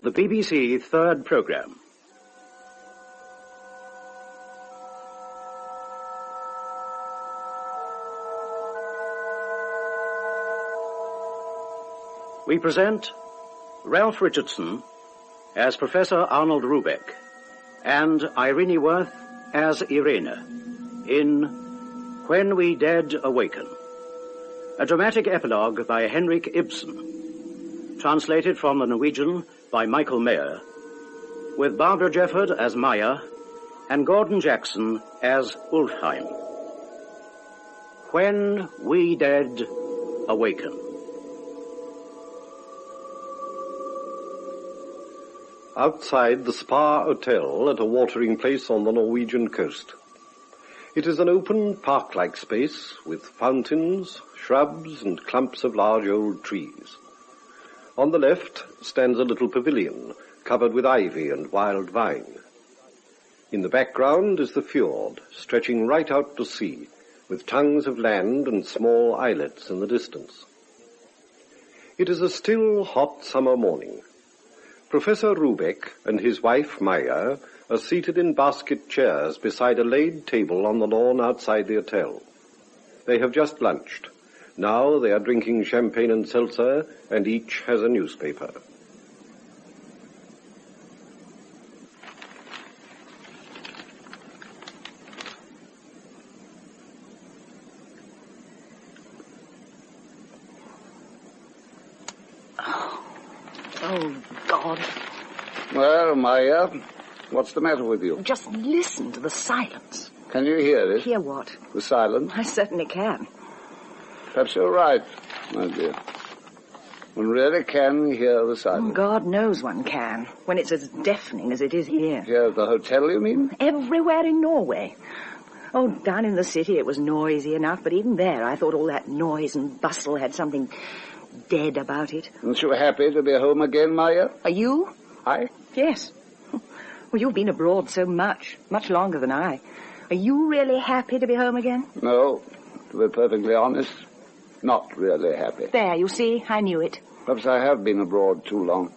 The BBC third programme. We present Ralph Richardson as Professor Arnold Rubek and Irene Worth as Irene in When We Dead Awaken, a dramatic epilogue by Henrik Ibsen, translated from the Norwegian by Michael Mayer, with Barbara Jefford as Maja and Gordon Jackson as Ulfhejm. When We Dead Awaken. Outside the Spa Hotel at a watering place on the Norwegian coast. It is an open, park-like space with fountains, shrubs, and clumps of large old trees. On the left stands a little pavilion, covered with ivy and wild vine. In the background is the fjord, stretching right out to sea, with tongues of land and small islets in the distance. It is a still, hot summer morning. Professor Rubek and his wife, Maja, are seated in basket chairs beside a laid table on the lawn outside the hotel. They have just lunched. Now they are drinking champagne and seltzer, and each has a newspaper. Oh, God. Well, Maja, what's the matter with you? Just listen to the silence. Can you hear it? Hear what? The silence? I certainly can. Perhaps you're right, my dear. One really can hear the silence. God knows one can, when it's as deafening as it is here. Here at the hotel, you mean? Everywhere in Norway. Oh, down in the city it was noisy enough, but even there I thought all that noise and bustle had something dead about it. Aren't you happy to be home again, Maja? Are you? I? Yes. Well, you've been abroad so much longer than I. Are you really happy to be home again? No, to be perfectly honest, not really happy. There, you see, I knew it. Perhaps I have been abroad too long.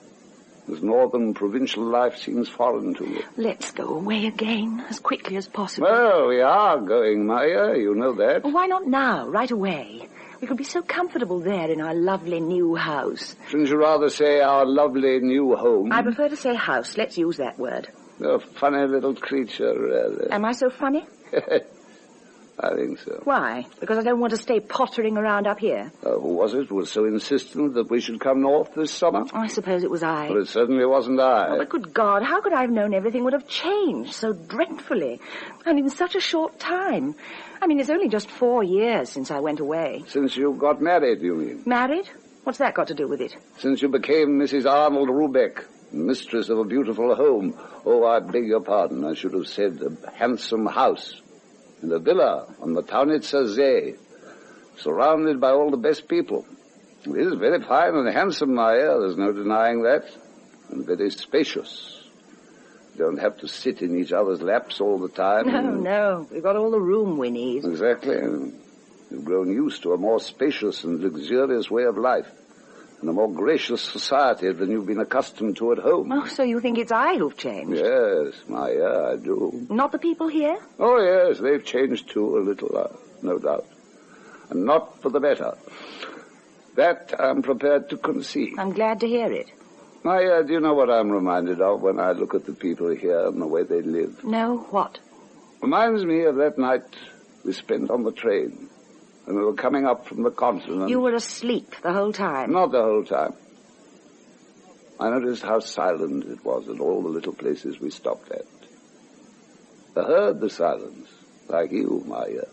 This northern provincial life seems foreign to me. Let's go away again, as quickly as possible. Well, we are going, Maja, you know that. Well, why not now, right away? We could be so comfortable there in our lovely new house. Shouldn't you rather say our lovely new home? I prefer to say house. Let's use that word. You're a funny little creature, really. Am I so funny? I think so. Why? Because I don't want to stay pottering around up here? Who was it who was so insistent that we should come north this summer? I suppose it was I. Well, it certainly wasn't I. Oh, but good God, how could I have known everything would have changed so dreadfully, and in such a short time? I mean, it's only just 4 years since I went away. Since you got married, you mean? Married? What's that got to do with it? Since you became Mrs. Arnold Rubek, mistress of a beautiful home. Oh, I beg your pardon, I should have said a handsome house. In a villa on the Taunitzer See, surrounded by all the best people. It is very fine and handsome, Maja, there's no denying that, and very spacious. You don't have to sit in each other's laps all the time. No, we've got all the room we need. Exactly. You've grown used to a more spacious and luxurious way of life, and a more gracious society than you've been accustomed to at home. Oh, so you think it's I who've changed? Yes, Maja, I do. Not the people here? Oh, yes, they've changed too a little, no doubt. And not for the better. That I'm prepared to concede. I'm glad to hear it. Maja, do you know what I'm reminded of when I look at the people here and the way they live? No, what? Reminds me of that night we spent on the train. When we were coming up from the continent. You were asleep the whole time? Not the whole time. I noticed how silent it was at all the little places we stopped at. I heard the silence, like you, Maja.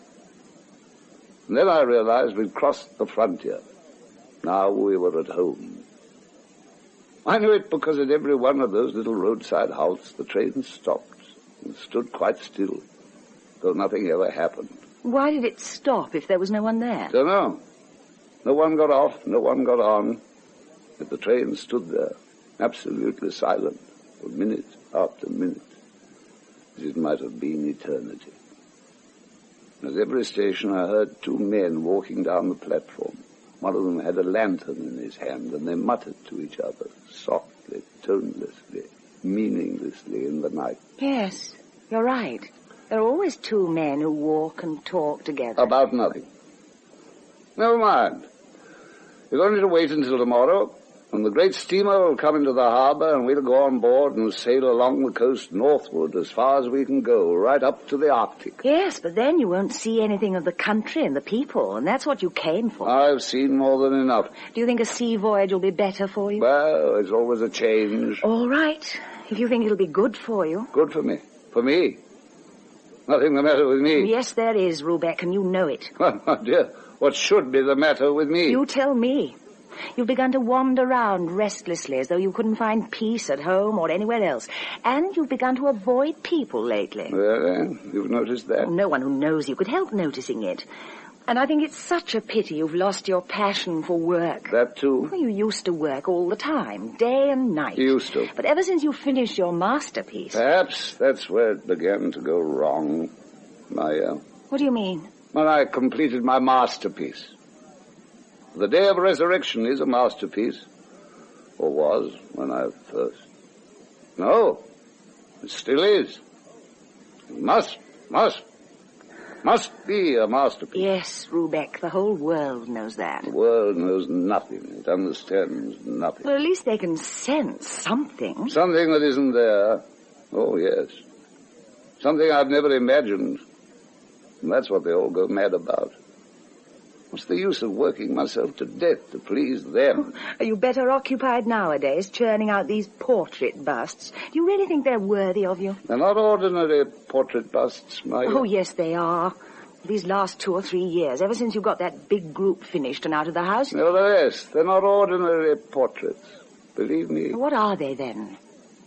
And then I realized we'd crossed the frontier. Now we were at home. I knew it because at every one of those little roadside halts the train stopped and stood quite still, though nothing ever happened. Why did it stop if there was no one there? Don't know. No one got off, no one got on. But the train stood there, absolutely silent, for minute after minute, as it might have been eternity. At every station I heard two men walking down the platform. One of them had a lantern in his hand, and they muttered to each other, softly, toneless. restlessly in the night. Yes, you're right. There are always two men who walk and talk together. About nothing. Never mind. You've only to wait until tomorrow, and the great steamer will come into the harbour, and we'll go on board and sail along the coast northward as far as we can go, right up to the Arctic. Yes, but then you won't see anything of the country and the people, and that's what you came for. I've seen more than enough. Do you think a sea voyage will be better for you? Well, it's always a change. All right, if you think it'll be good for you. Good for me. For me. Nothing the matter with me. Yes, there is, Rubek, and you know it. Well, my dear, what should be the matter with me? You tell me. You've begun to wander around restlessly as though you couldn't find peace at home or anywhere else. And you've begun to avoid people lately. Well, you've noticed that? Oh, no one who knows you could help noticing it. And I think it's such a pity you've lost your passion for work. That too? Well, you used to work all the time, day and night. You used to. But ever since you finished your masterpiece... Perhaps that's where it began to go wrong, Maja. What do you mean? When I completed my masterpiece. The Day of Resurrection is a masterpiece. Or was, when I first... No, it still is. It must be a masterpiece. Yes, Rubek, the whole world knows that. The world knows nothing. It understands nothing. Well, at least they can sense something. Something that isn't there. Oh, yes. Something I've never imagined. And that's what they all go mad about. What's the use of working myself to death to please them? Are you better occupied nowadays, churning out these portrait busts? Do you really think they're worthy of you? They're not ordinary portrait busts, Maja. Oh, yes, they are. These last 2 or 3 years, ever since you got that big group finished and out of the house. Nevertheless, they're not ordinary portraits. Believe me. What are they, then?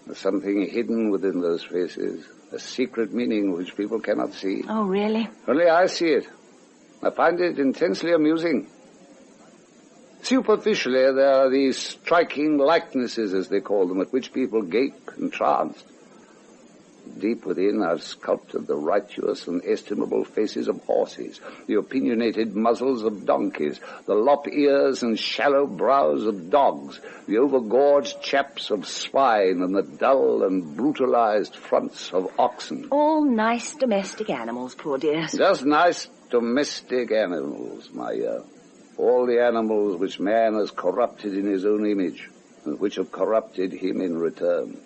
There's something hidden within those faces. A secret meaning which people cannot see. Oh, really? Only I see it. I find it intensely amusing. Superficially, there are these striking likenesses, as they call them, at which people gape entranced. Deep within, I've sculpted the righteous and estimable faces of horses, the opinionated muzzles of donkeys, the lop ears and shallow brows of dogs, the overgorged chaps of swine, and the dull and brutalized fronts of oxen. All nice domestic animals, poor dears. Just nice domestic animals, Maja. All the animals which man has corrupted in his own image, and which have corrupted him in return.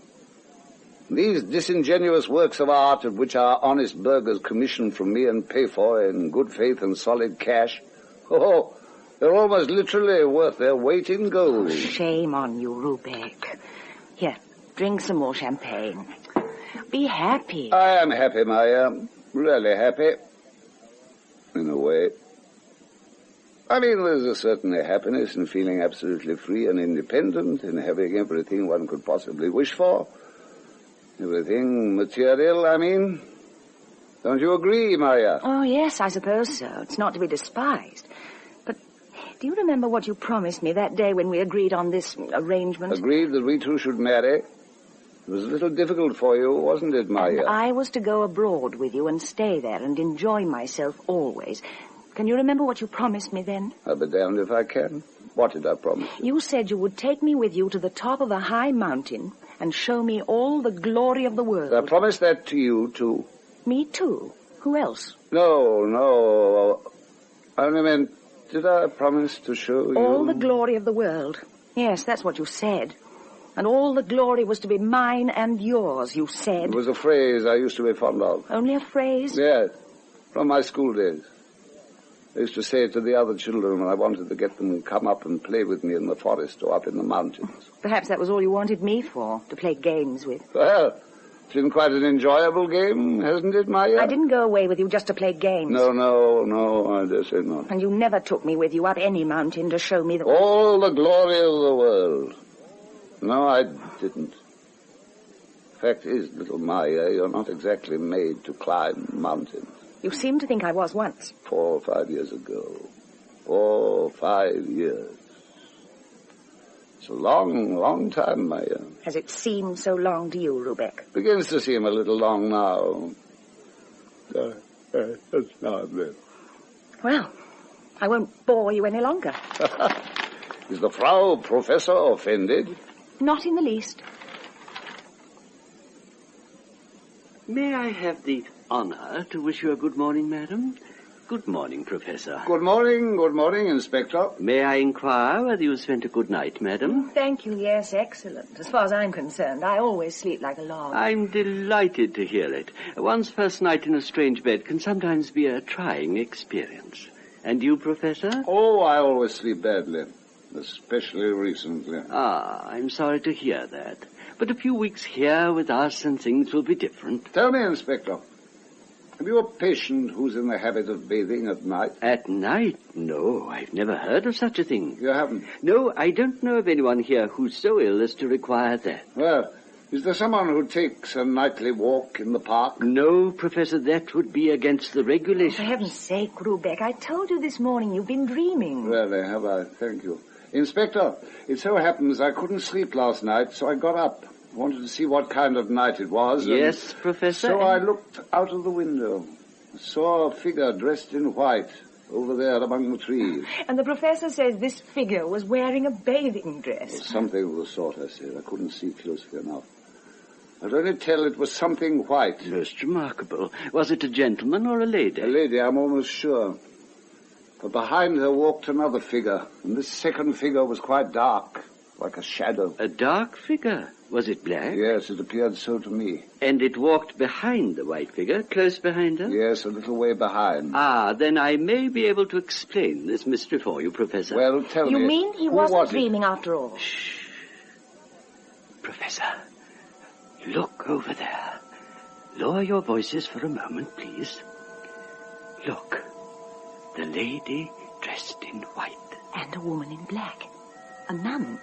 These disingenuous works of art, of which our honest burghers commission from me and pay for in good faith and solid cash, oh, they're almost literally worth their weight in gold. Oh, shame on you, Rubek. Here, drink some more champagne. Be happy. I am happy, Maja. Really happy. In a way. I mean, there's a certain happiness in feeling absolutely free and independent, in having everything one could possibly wish for. Everything material, I mean. Don't you agree, Maja? Oh, yes, I suppose so. It's not to be despised. But do you remember what you promised me that day when we agreed on this arrangement? Agreed that we two should marry? It was a little difficult for you, wasn't it, Maja? And I was to go abroad with you and stay there and enjoy myself always. Can you remember what you promised me then? I'll be damned if I can. What did I promise you? You said you would take me with you to the top of a high mountain and show me all the glory of the world. I promised that to you, too. Me, too? Who else? No. I only meant, did I promise to show you? All the glory of the world. Yes, that's what you said. And all the glory was to be mine and yours, you said. It was a phrase I used to be fond of. Only a phrase? Yes, from my school days. I used to say it to the other children when I wanted to get them to come up and play with me in the forest or up in the mountains. Perhaps that was all you wanted me for, to play games with. Well, it's been quite an enjoyable game, hasn't it, Maja? I didn't go away with you just to play games. No, I dare say not. And you never took me with you up any mountain to show me the... All the glory of the world. No, I didn't. Fact is, little Maja, you're not exactly made to climb mountains. You seem to think I was once. 4 or 5 years ago. 4 or 5 years. It's a long time, Maja. Has it seemed so long to you, Rubek? Begins to seem a little long now. That's now and then. Well, I won't bore you any longer. Is the Frau Professor offended? Not in the least. May I have the honor to wish you a good morning, madam? Good morning, Professor. Good morning, Inspector. May I inquire whether you spent a good night, madam? Thank you, yes, excellent. As far as I'm concerned, I always sleep like a log. I'm delighted to hear it. One's first night in a strange bed can sometimes be a trying experience. And you, Professor? Oh, I always sleep badly, especially recently. Ah, I'm sorry to hear that. But a few weeks here with us and things will be different. Tell me, Inspector, have you a patient who's in the habit of bathing at night? At night? No, I've never heard of such a thing. You haven't? No, I don't know of anyone here who's so ill as to require that. Well, is there someone who takes a nightly walk in the park? No, Professor, that would be against the regulations. For heaven's sake, Rubek, I told you this morning you've been dreaming. Really, have I? Thank you. Inspector, it so happens I couldn't sleep last night, so I got up. Wanted to see what kind of night it was. Yes, Professor. So I looked out of the window. Saw a figure dressed in white over there among the trees. And the professor says this figure was wearing a bathing dress. Well, something of the sort, I said. I couldn't see closely enough. I'd only tell it was something white. Most remarkable. Was it a gentleman or a lady? A lady, I'm almost sure. But behind her walked another figure, and this second figure was quite dark, like a shadow. A dark figure? Was it black? Yes, it appeared so to me. And it walked behind the white figure, close behind her? Yes, a little way behind. Ah, then I may be able to explain this mystery for you, Professor. Well, tell me. You mean he wasn't dreaming after all? Shh. Professor, look over there. Lower your voices for a moment, please. Look. The lady dressed in white. And a woman in black. A nun.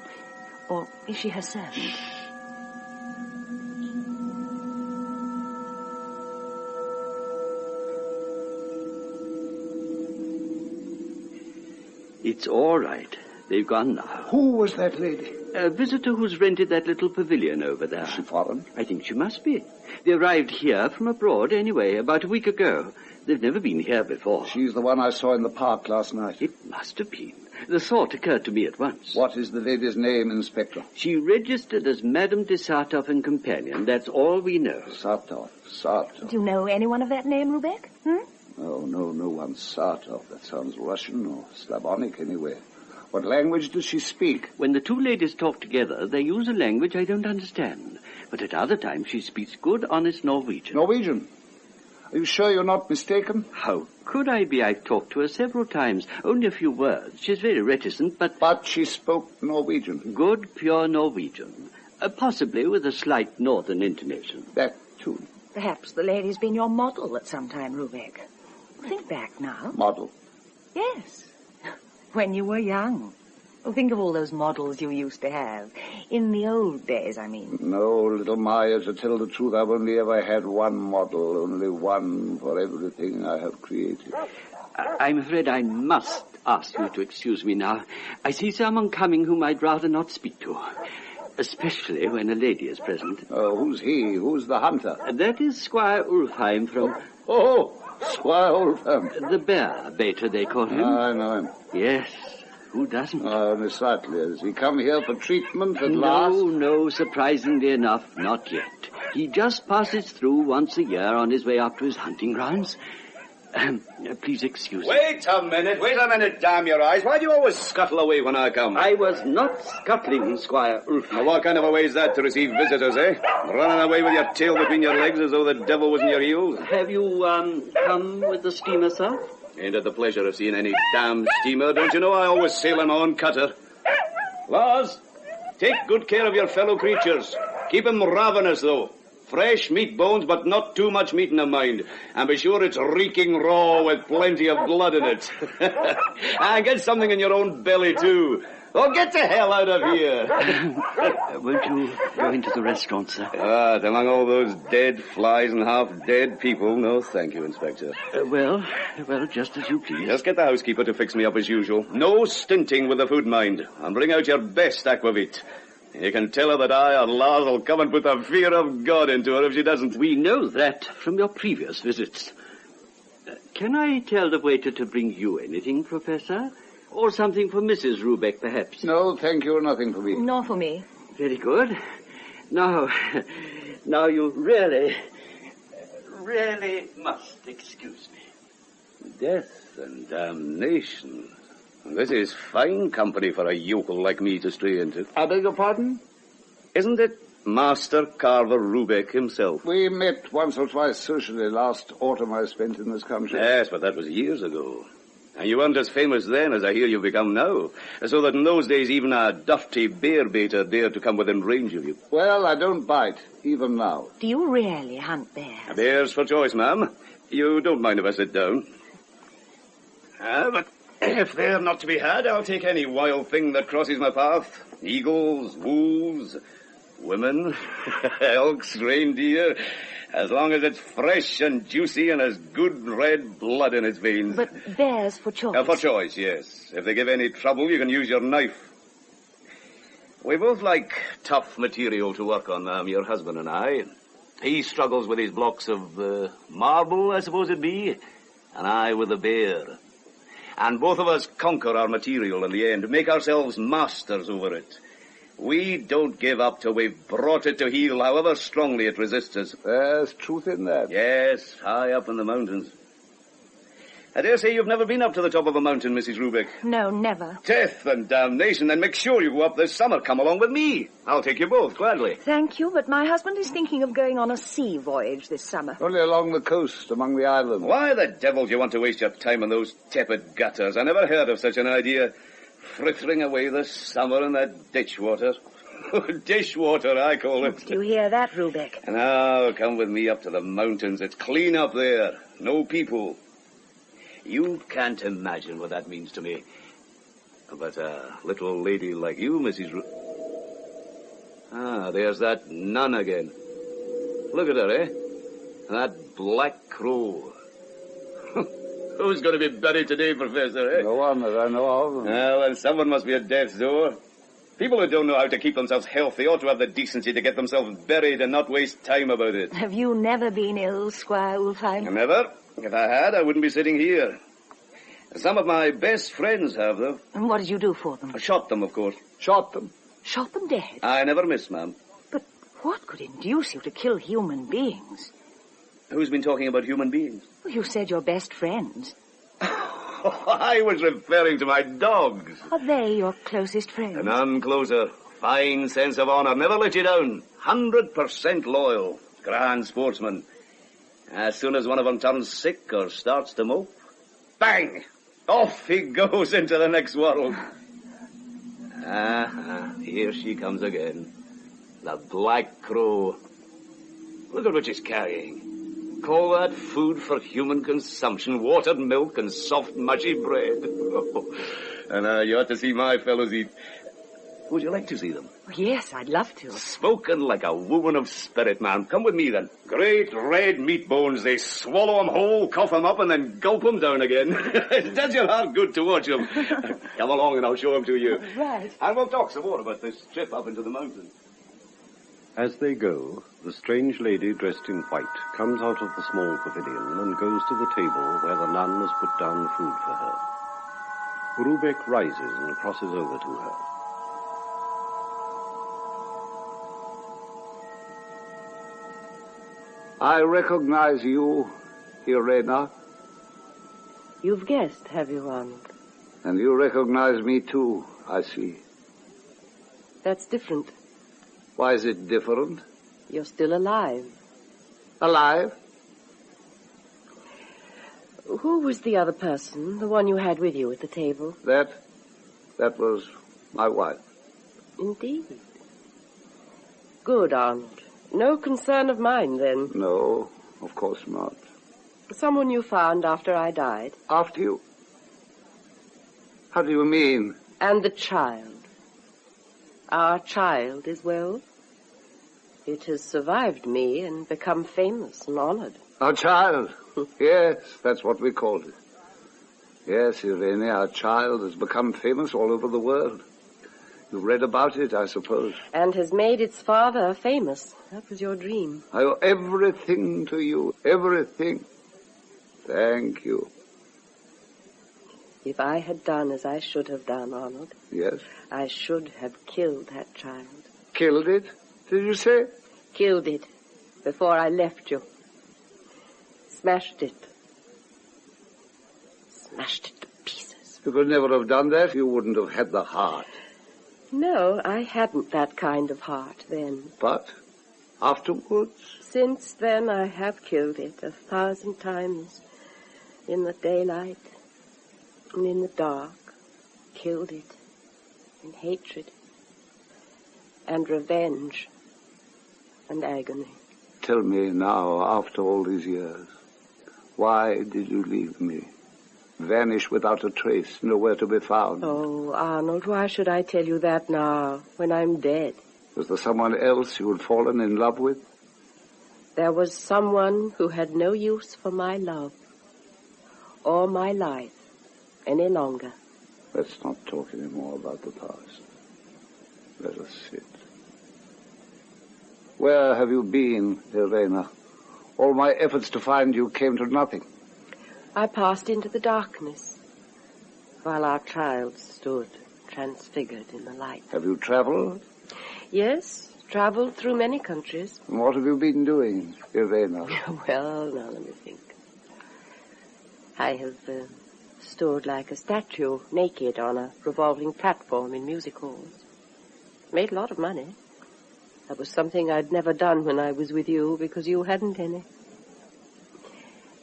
Or is she her servant? Shh. It's all right. They've gone now. Who was that lady? A visitor who's rented that little pavilion over there. Is she foreign? I think she must be. They arrived here from abroad anyway, about a week ago. They've never been here before. She's the one I saw in the park last night. It must have been. The thought occurred to me at once. What is the lady's name, Inspector? She registered as Madame de Sartov and Companion. That's all we know. Sartov. Do you know anyone of that name, Rubek? Oh, no one Sartov. That sounds Russian or Slavonic anyway. What language does she speak? When the two ladies talk together, they use a language I don't understand. But at other times she speaks good, honest Norwegian. Norwegian? Are you sure you're not mistaken? How could I be? I've talked to her several times. Only a few words. She's very reticent, but... But she spoke Norwegian. Good, pure Norwegian. Possibly with a slight northern intonation. That, too. Perhaps the lady's been your model at some time, Rubek. Think back now. Model? Yes. When you were young. Well, think of all those models you used to have. In the old days, I mean. No, little Maja, to tell the truth, I've only ever had one model, only one for everything I have created. I'm afraid I must ask you to excuse me now. I see someone coming whom I'd rather not speak to. Especially when a lady is present. Who's he? Who's the hunter? That is Squire Ulfhejm from... Oh, Squire Ulfhejm. The bear baiter, they call him. I know him. Yes. Who doesn't? Only slightly. Has he come here for treatment at last? No, surprisingly enough, not yet. He just passes through once a year on his way up to his hunting grounds. Please excuse me. Wait a minute, damn your eyes. Why do you always scuttle away when I come? I was not scuttling, Squire Ulf. Now, what kind of a way is that to receive visitors, eh? Running away with your tail between your legs as though the devil was in your heels? Have you, come with the steamer, sir? Ain't had the pleasure of seeing any damn steamer. Don't you know I always sail on my own cutter? Laws, take good care of your fellow creatures. Keep 'em ravenous, though. Fresh meat bones, but not too much meat in them, mind. And be sure it's reeking raw with plenty of blood in it. And get something in your own belly, too. Oh, get the hell out of here. Won't you go into the restaurant, sir? Among all those dead flies and half-dead people, no thank you, Inspector. Well, just as you please. Just get the housekeeper to fix me up as usual. No stinting with the food, mind. And bring out your best aquavit. You can tell her that I, and Lars, will come and put the fear of God into her if she doesn't. We know that from your previous visits. Can I tell the waiter to bring you anything, Professor? Or something for Mrs. Rubek, perhaps? No, thank you, nothing for me. Nor for me. Very good. Now you really... really must excuse me. Death and damnation. This is fine company for a yokel like me to stray into. I beg your pardon? Isn't it Master Carver Rubek himself? We met once or twice socially last autumn I spent in this country. Yes, but that was years ago. And you weren't as famous then as I hear you've become now. So that in those days even a dirty bear-baiter dared to come within range of you. Well, I don't bite, even now. Do you really hunt bears? Bears for choice, ma'am. You don't mind if I sit down? But if they're not to be had, I'll take any wild thing that crosses my path. Eagles, wolves, women, elks, reindeer, as long as it's fresh and juicy and has good red blood in its veins. But bears for choice? For choice, yes. If they give any trouble, you can use your knife. We both like tough material to work on, ma'am, your husband and I. He struggles with his blocks of marble, I suppose it'd be, and I with the bear. And both of us conquer our material in the end, make ourselves masters over it. We don't give up till we've brought it to heel, however strongly it resists us. There's truth in that. Yes, high up in the mountains. I dare say you've never been up to the top of a mountain, Mrs. Rubek. No, never. Death and damnation, then make sure you go up this summer. Come along with me. I'll take you both, gladly. Thank you, but my husband is thinking of going on a sea voyage this summer. Only along the coast, among the islands. Why the devil do you want to waste your time in those tepid gutters? I never heard of such an idea. Frittering away the summer in that ditchwater. Dishwater, I call it. Do you hear that, Rubek? Now, come with me up to the mountains. It's clean up there. No people. You can't imagine what that means to me. But a little lady like you, Mrs. There's that nun again. Look at her, eh? That black crow. Who's going to be buried today, Professor, eh? No one that I know of. Well, then someone must be at death's door. People who don't know how to keep themselves healthy ought to have the decency to get themselves buried and not waste time about it. Have you never been ill, Squire Ulfhejm? Never. If I had, I wouldn't be sitting here. Some of my best friends have, though. And what did you do for them? I shot them, of course. Shot them? Shot them dead? I never miss, ma'am. But what could induce you to kill human beings? Who's been talking about human beings? Well, you said your best friends. I was referring to my dogs. Are they your closest friends? None closer. Fine sense of honor. Never let you down. 100% loyal. Grand sportsman. As soon as one of them turns sick or starts to mope, bang! Off he goes into the next world. Here she comes again. The black crow. Look at what she's carrying. Call that food for human consumption, watered milk and soft, mushy bread. And you ought to see my fellows eat. Would you like to see them? Yes, I'd love to. Spoken like a woman of spirit, ma'am. Come with me, then. Great red meat bones. They swallow 'em whole, cough 'em up, and then gulp 'em down again. It does your heart good to watch 'em. Come along and I'll show 'em to you. Right. And we'll talk some more about this trip up into the mountains. As they go, the strange lady dressed in white comes out of the small pavilion and goes to the table where the nun has put down food for her. Rubek rises and crosses over to her. I recognize you, Irene. You've guessed, have you, Arnold? And you recognize me too, I see. That's different. Why is it different? You're still alive. Alive? Who was the other person, the one you had with you at the table? That was my wife. Indeed. Good, Arnold. No concern of mine, then. No, of course not. Someone you found after I died. After you? How do you mean? And the child. Our child is well. It has survived me and become famous and honored. Our child? Yes, that's what we called it. Yes, Irene, our child has become famous all over the world. You've read about it, I suppose. And has made its father famous. That was your dream. I owe everything to you. Everything. Thank you. If I had done as I should have done, Arnold. Yes? I should have killed that child. Killed it, did you say? Killed it before I left you. smashed it. Smashed it to pieces. You could never have done that. You wouldn't have had the heart. No, I hadn't that kind of heart then. But afterwards? Since then, I have killed it 1,000 times. In the daylight and in the dark. Killed it in hatred and revenge and agony. Tell me now, after all these years, why did you leave me? Vanish without a trace, nowhere to be found. Oh, Arnold, why should I tell you that now, when I'm dead? Was there someone else you had fallen in love with? There was someone who had no use for my love or my life any longer. Let's not talk any more about the past. Let us sit. Where have you been, Irene? All my efforts to find you came to nothing. I passed into the darkness, while our child stood transfigured in the light. Have you traveled? Yes, traveled through many countries. And what have you been doing, Irene? Well, now let me think. I have stood like a statue, naked, on a revolving platform in music halls. Made a lot of money. That was something I'd never done when I was with you, because you hadn't any.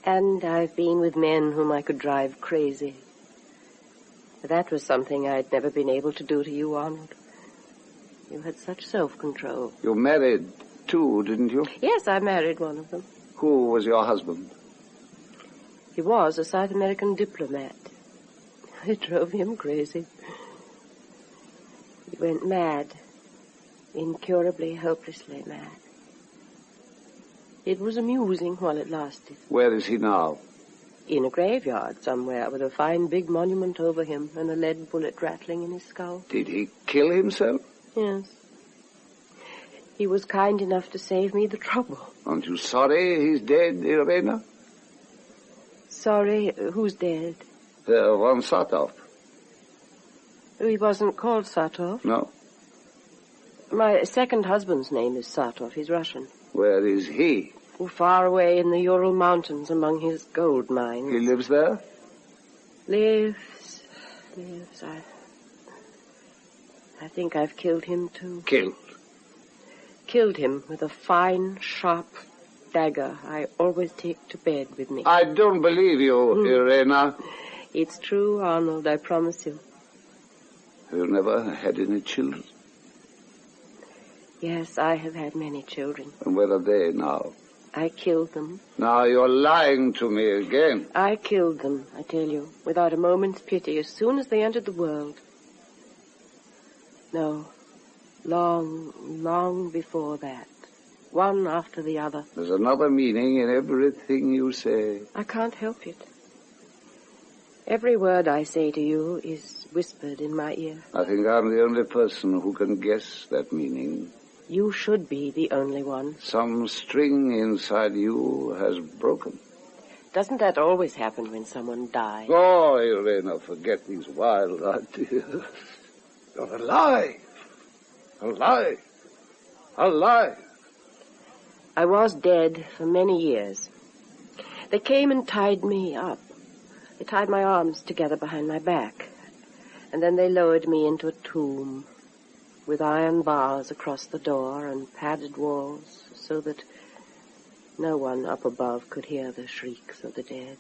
And I've been with men whom I could drive crazy. But that was something I'd never been able to do to you, Arnold. You had such self-control. You married two, didn't you? Yes, I married one of them. Who was your husband? He was a South American diplomat. It drove him crazy. He went mad. Incurably, hopelessly mad. It was amusing while it lasted. Where is he now? In a graveyard somewhere, with a fine big monument over him and a lead bullet rattling in his skull. Did he kill himself? Yes. He was kind enough to save me the trouble. Aren't you sorry he's dead, Irene? Sorry, who's dead? Von Satov. He wasn't called Satov. No. My second husband's name is Satov. He's Russian. Where is he? Far away in the Ural Mountains among his gold mines. He lives there? Lives. I think I've killed him, too. Killed? Killed him with a fine, sharp dagger I always take to bed with me. I don't believe you, Irene. It's true, Arnold, I promise you. You never had any children? Yes, I have had many children. And where are they now? I killed them. Now you're lying to me again. I killed them, I tell you, without a moment's pity, as soon as they entered the world. No, long before that. One after the other. There's another meaning in everything you say. I can't help it. Every word I say to you is whispered in my ear. I think I'm the only person who can guess that meaning. You should be the only one. Some string inside you has broken. Doesn't that always happen when someone dies? Oh, Irene, forget these wild ideas. You're alive. Alive. Alive. I was dead for many years. They came and tied me up. They tied my arms together behind my back. And then they lowered me into a tomb with iron bars across the door and padded walls so that no one up above could hear the shrieks of the dead.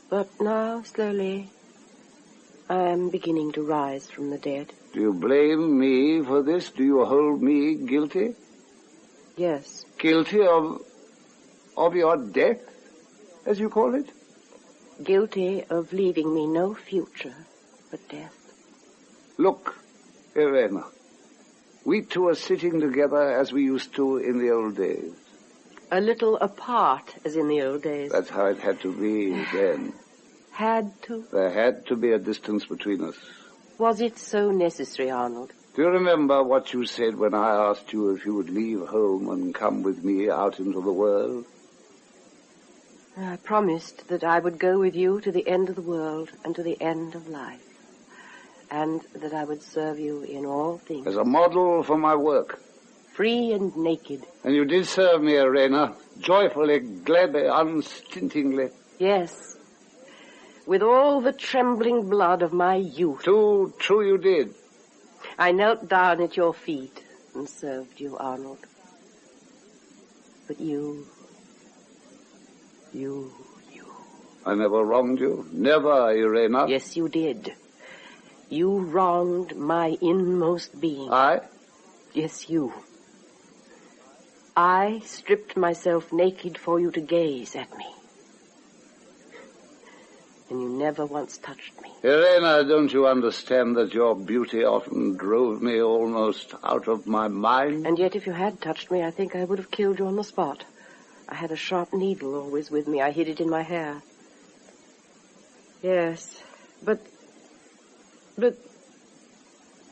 But now, slowly, I am beginning to rise from the dead. Do you blame me for this? Do you hold me guilty? Yes. Guilty of your death, as you call it? Guilty of leaving me no future but death. Look, Irene, we two are sitting together as we used to in the old days. A little apart, as in the old days. That's how it had to be then. Had to? There had to be a distance between us. Was it so necessary, Arnold? Do you remember what you said when I asked you if you would leave home and come with me out into the world? I promised that I would go with you to the end of the world and to the end of life, and that I would serve you in all things. As a model for my work. free and naked. And you did serve me, Irene, joyfully, gladly, unstintingly. Yes, with all the trembling blood of my youth. Too true you did. I knelt down at your feet and served you, Arnold. But you... I never wronged you. Never, Irene. Yes, you did. You wronged my inmost being. I? Yes, you. I stripped myself naked for you to gaze at me. And you never once touched me. Irene, don't you understand that your beauty often drove me almost out of my mind? And yet if you had touched me, I think I would have killed you on the spot. I had a sharp needle always with me. I hid it in my hair. Yes, but...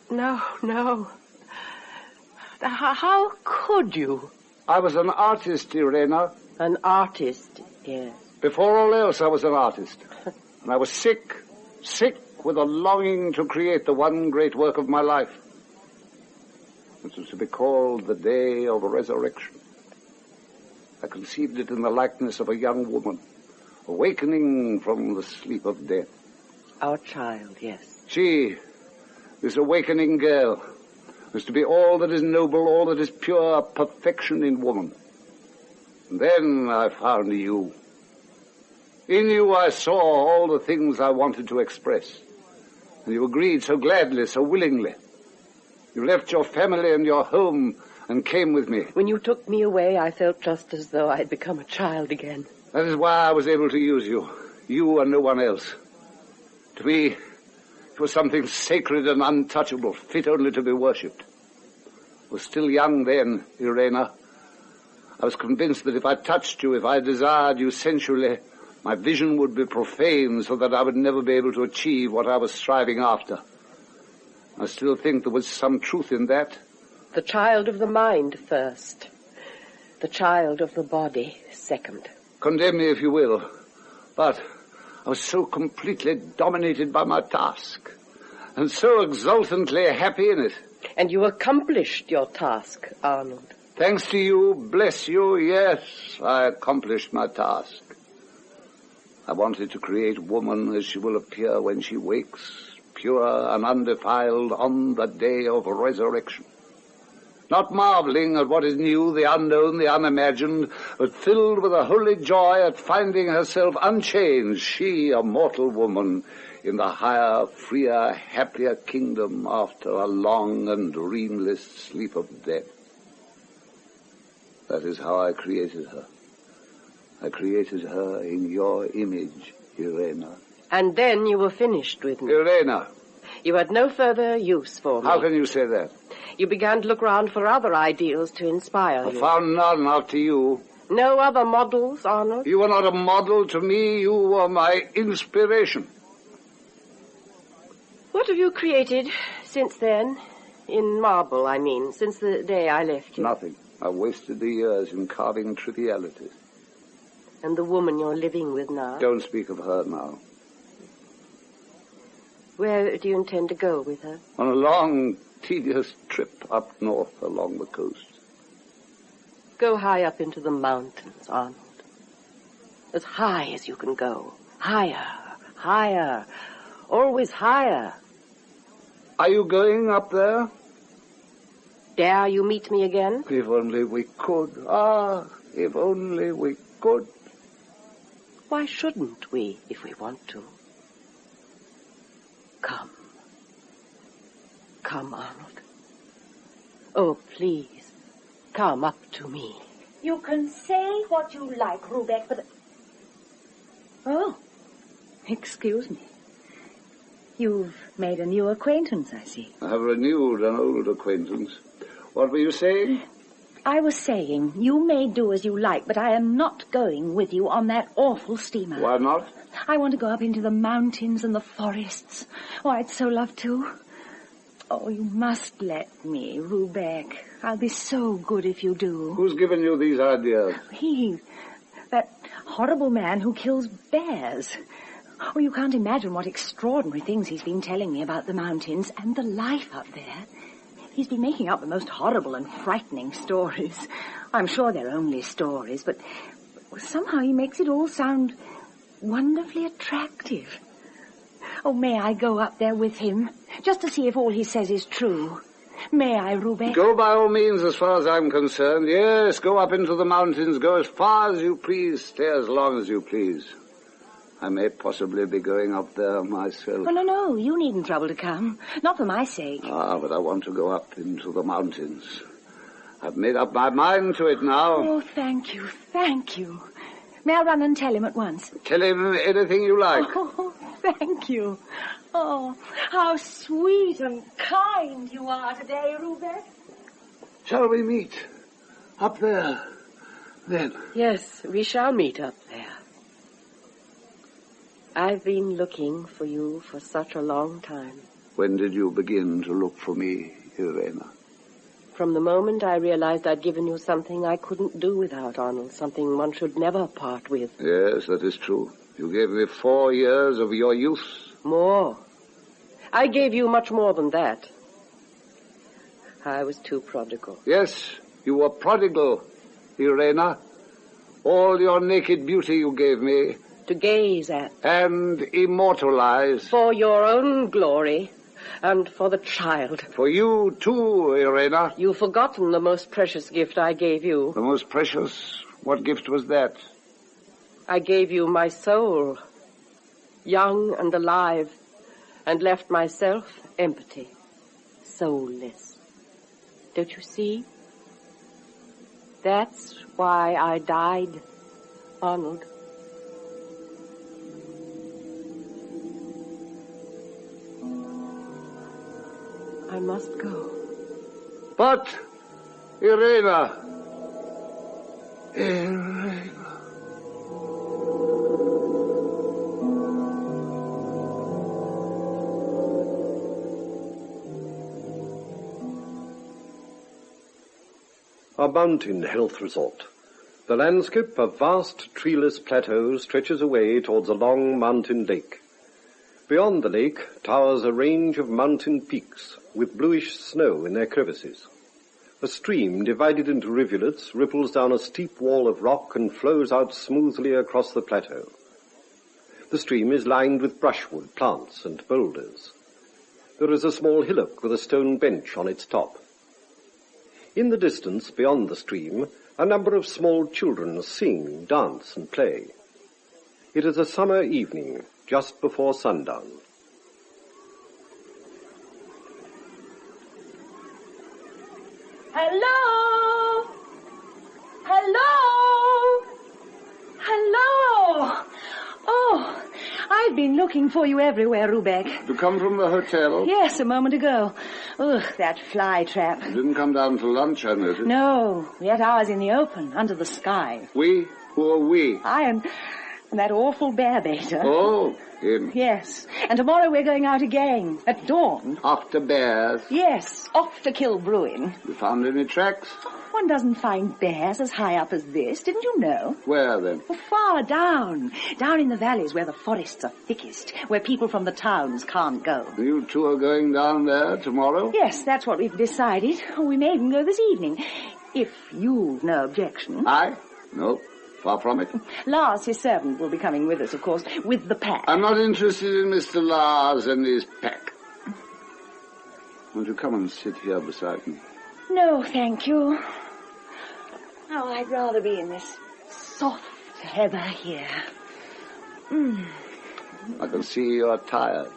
No. How could you? I was an artist, Irene. An artist, yes. Before all else, I was an artist. And I was sick with a longing to create the one great work of my life, which was to be called the Day of Resurrection. I conceived it in the likeness of a young woman, awakening from the sleep of death. Our child, yes. She, this awakening girl, was to be all that is noble, all that is pure perfection in woman. And then I found you. In you I saw all the things I wanted to express. And you agreed so gladly, so willingly. You left your family and your home and came with me. When you took me away, I felt just as though I'd become a child again. That is why I was able to use you. You and no one else. To me, it was something sacred and untouchable, fit only to be worshipped. I was still young then, Irene. I was convinced that if I touched you, if I desired you sensually, my vision would be profane, so that I would never be able to achieve what I was striving after. I still think there was some truth in that. The child of the mind first. The child of the body second. Condemn me if you will, but I was so completely dominated by my task, and so exultantly happy in it. And you accomplished your task, Arnold. Thanks to you, bless you, yes, I accomplished my task. I wanted to create woman as she will appear when she wakes, pure and undefiled on the day of resurrection. Not marveling at what is new, the unknown, the unimagined, but filled with a holy joy at finding herself unchanged, she, a mortal woman, in the higher, freer, happier kingdom after a long and dreamless sleep of death. That is how I created her. I created her in your image, Irene. And then you were finished with me. Irene. You had no further use for me. How can you say that? You began to look round for other ideals to inspire you. I found none after you. No other models, Arnold? You were not a model to me. You were my inspiration. What have you created since then? In marble, I mean, since the day I left you. Nothing. I wasted the years in carving trivialities. And the woman you're living with now? Don't speak of her now. Where do you intend to go with her? On a long, tedious trip up north along the coast. Go high up into the mountains, Arnold. As high as you can go. Higher, higher, always higher. Are you going up there? Dare you meet me again? If only we could. Ah, if only we could. Why shouldn't we, if we want to? Come. Come, Arnold. Oh, please, come up to me. You can say what you like, Rubek, but... Oh, excuse me. You've made a new acquaintance, I see. I have renewed an old acquaintance. What were you saying? I was saying, you may do as you like, but I am not going with you on that awful steamer. Why not? I want to go up into the mountains and the forests. Oh, I'd so love to. Oh, you must let me, Rubek. I'll be so good if you do. Who's given you these ideas? He, that horrible man who kills bears. Oh, you can't imagine what extraordinary things he's been telling me about the mountains and the life up there. He's been making up the most horrible and frightening stories. I'm sure they're only stories, but somehow he makes it all sound wonderfully attractive. Oh, may I go up there with him, just to see if all he says is true? May I, Rubek? Go by all means, as far as I'm concerned. Yes, go up into the mountains, go as far as you please, stay as long as you please. I may possibly be going up there myself. Oh, no, you needn't trouble to come. Not for my sake. Ah, but I want to go up into the mountains. I've made up my mind to it now. Oh, thank you. May I run and tell him at once? Tell him anything you like. Oh, thank you. Oh, how sweet and kind you are today, Rubek. Shall we meet up there, then? Yes, we shall meet up there. I've been looking for you for such a long time. When did you begin to look for me, Irene? From the moment I realized I'd given you something I couldn't do without, Arnold, something one should never part with. Yes, that is true. You gave me 4 years of your youth. More. I gave you much more than that. I was too prodigal. Yes, you were prodigal, Irene. All your naked beauty you gave me. To gaze at. And immortalize. For your own glory. And for the child. For you, too, Irene. You've forgotten the most precious gift I gave you. The most precious? What gift was that? I gave you my soul, young and alive, and left myself empty, soulless. Don't you see? That's why I died, Arnold. I must go. But, Irene. A mountain health resort. The landscape of vast treeless plateaus stretches away towards a long mountain lake. Beyond the lake towers a range of mountain peaks with bluish snow in their crevices. A stream divided into rivulets ripples down a steep wall of rock and flows out smoothly across the plateau. The stream is lined with brushwood, plants, and boulders. There is a small hillock with a stone bench on its top. In the distance, beyond the stream, a number of small children sing, dance, and play. It is a summer evening, just before sundown. Hello? Hello? Hello? Oh, I've been looking for you everywhere, Rubek. You come from the hotel? Yes, a moment ago. Ugh, that fly trap. You didn't come down for lunch, I noticed. No, we had ours in the open, under the sky. We? Who are we? I am that awful bear baiter. Oh, him. Yes, and tomorrow we're going out again, at dawn. After bears? Yes, off to kill Bruin. You found any tracks? One doesn't find bears as high up as this, didn't you know? Where, then? Far down in the valleys where the forests are thickest, where people from the towns can't go. You two are going down there tomorrow? Yes, that's what we've decided. Oh, we may even go this evening, if you've no objection. I? No, far from it. Lars, his servant, will be coming with us, of course, with the pack. I'm not interested in Mr. Lars and his pack. Won't you come and sit here beside me? No, thank you. Oh, I'd rather be in this soft heather here. I can see you're tired.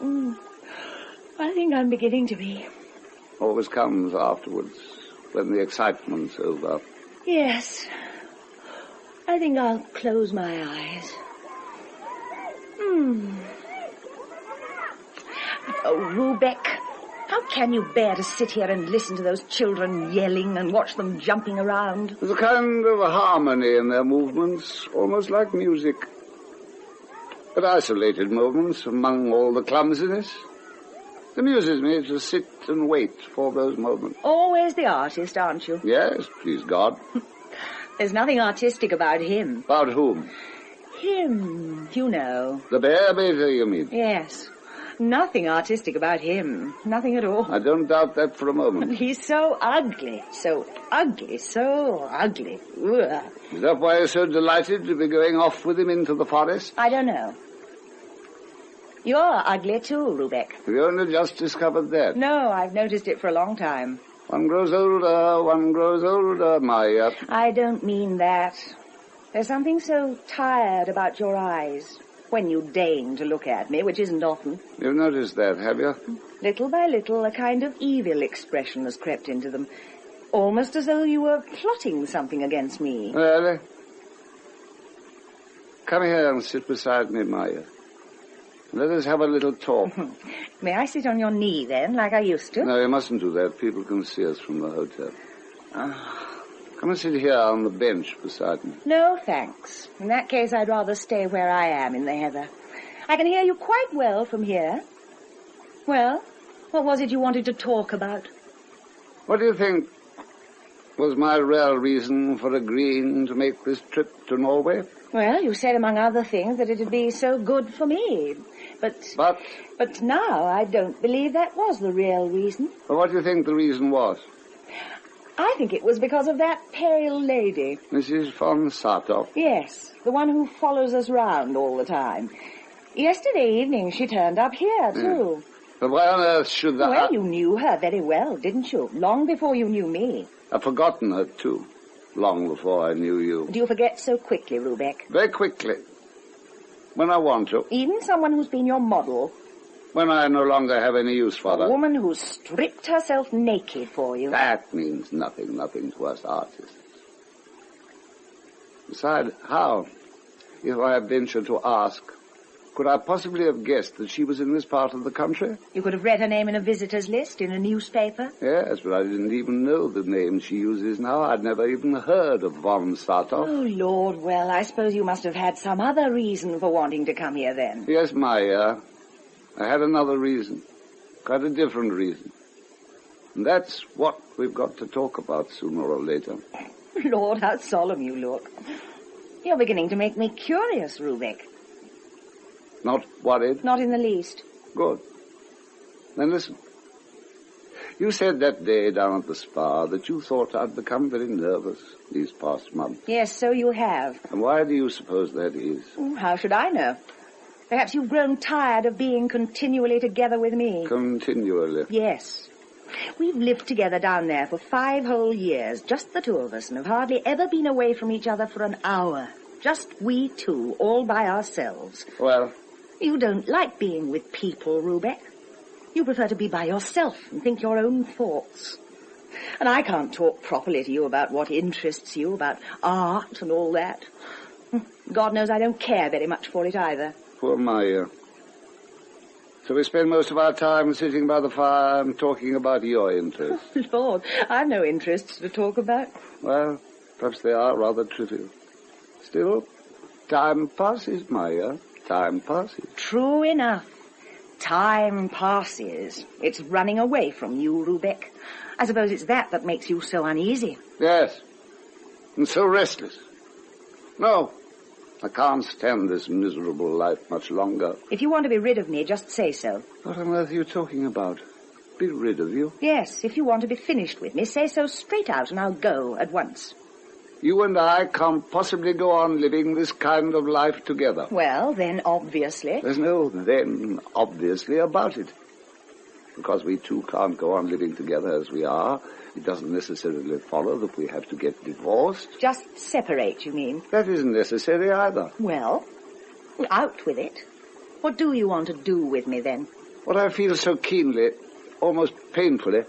I think I'm beginning to be. Always comes afterwards, when the excitement's over. Yes. I think I'll close my eyes. Oh, Rubek, how can you bear to sit here and listen to those children yelling and watch them jumping around? There's a kind of harmony in their movements, almost like music. But isolated moments among all the clumsiness. It amuses me to sit and wait for those moments. Always the artist, aren't you? Yes, please God. There's nothing artistic about him. About whom? Him, you know. The bear baiter, you mean? Yes. Nothing artistic about him. Nothing at all. I don't doubt that for a moment. He's so ugly. So ugly. So ugly. Ugh. Is that why you're so delighted to be going off with him into the forest? I don't know. You're ugly too, Rubek. Have you only just discovered that? No, I've noticed it for a long time. One grows older, Maja. I don't mean that. There's something so tired about your eyes when you deign to look at me, which isn't often. You've noticed that, have you? Little by little, a kind of evil expression has crept into them, almost as though you were plotting something against me. Really? Come here and sit beside me, Maja. Let us have a little talk. May I sit on your knee, then, like I used to? No, you mustn't do that. People can see us from the hotel. Come and sit here on the bench beside me. No, thanks. In that case, I'd rather stay where I am in the heather. I can hear you quite well from here. Well, what was it you wanted to talk about? What do you think was my real reason for agreeing to make this trip to Norway? Well, you said, among other things, that it'd be so good for me. But now I don't believe that was the real reason. Well, what do you think the reason was? I think it was because of that pale lady. Mrs. von Sartov? Yes, the one who follows us round all the time. Yesterday evening she turned up here, too. But why on earth should that... Well, you knew her very well, didn't you? Long before you knew me. I've forgotten her, too. Long before I knew you. Do you forget so quickly, Rubek? Very quickly. When I want to. Even someone who's been your model? When I no longer have any use for A that. woman who's stripped herself naked for you. That means nothing to us artists. Besides, how, if I venture to ask, could I possibly have guessed that she was in this part of the country? You could have read her name in a visitor's list in a newspaper. Yes, but I didn't even know the name she uses now. I'd never even heard of von Sartov. Oh, Lord, well, I suppose you must have had some other reason for wanting to come here then. Yes, Maja. I had another reason. Quite a different reason. And that's what we've got to talk about sooner or later. Lord, how solemn you look. You're beginning to make me curious, Rubek. Not worried? Not in the least. Good. Then listen. You said that day down at the spa that you thought I'd become very nervous these past months. Yes, so you have. And why do you suppose that is? How should I know? Perhaps you've grown tired of being continually together with me. Continually? Yes. We've lived together down there for 5 whole years, just the 2 of us, and have hardly ever been away from each other for an hour. Just we 2, all by ourselves. Well? You don't like being with people, Rubek. You prefer to be by yourself and think your own thoughts. And I can't talk properly to you about what interests you, about art and all that. God knows I don't care very much for it either. Poor Maja. So we spend most of our time sitting by the fire and talking about your interests. Lord, I've no interests to talk about. Well, perhaps they are rather trivial. Still, time passes, Maja. Time passes. True enough. Time passes. It's running away from you, Rubek. I suppose it's that makes you so uneasy. Yes. And so restless. No. I can't stand this miserable life much longer. If you want to be rid of me, just say so. What on earth are you talking about? Be rid of you? Yes, if you want to be finished with me, say so straight out and I'll go at once. You and I can't possibly go on living this kind of life together. Well, then, obviously. There's no then, obviously, about it. Because we 2 can't go on living together as we are, it doesn't necessarily follow that we have to get divorced. Just separate, you mean? That isn't necessary either. Well, out with it. What do you want to do with me, then? What I feel so keenly, almost painfully,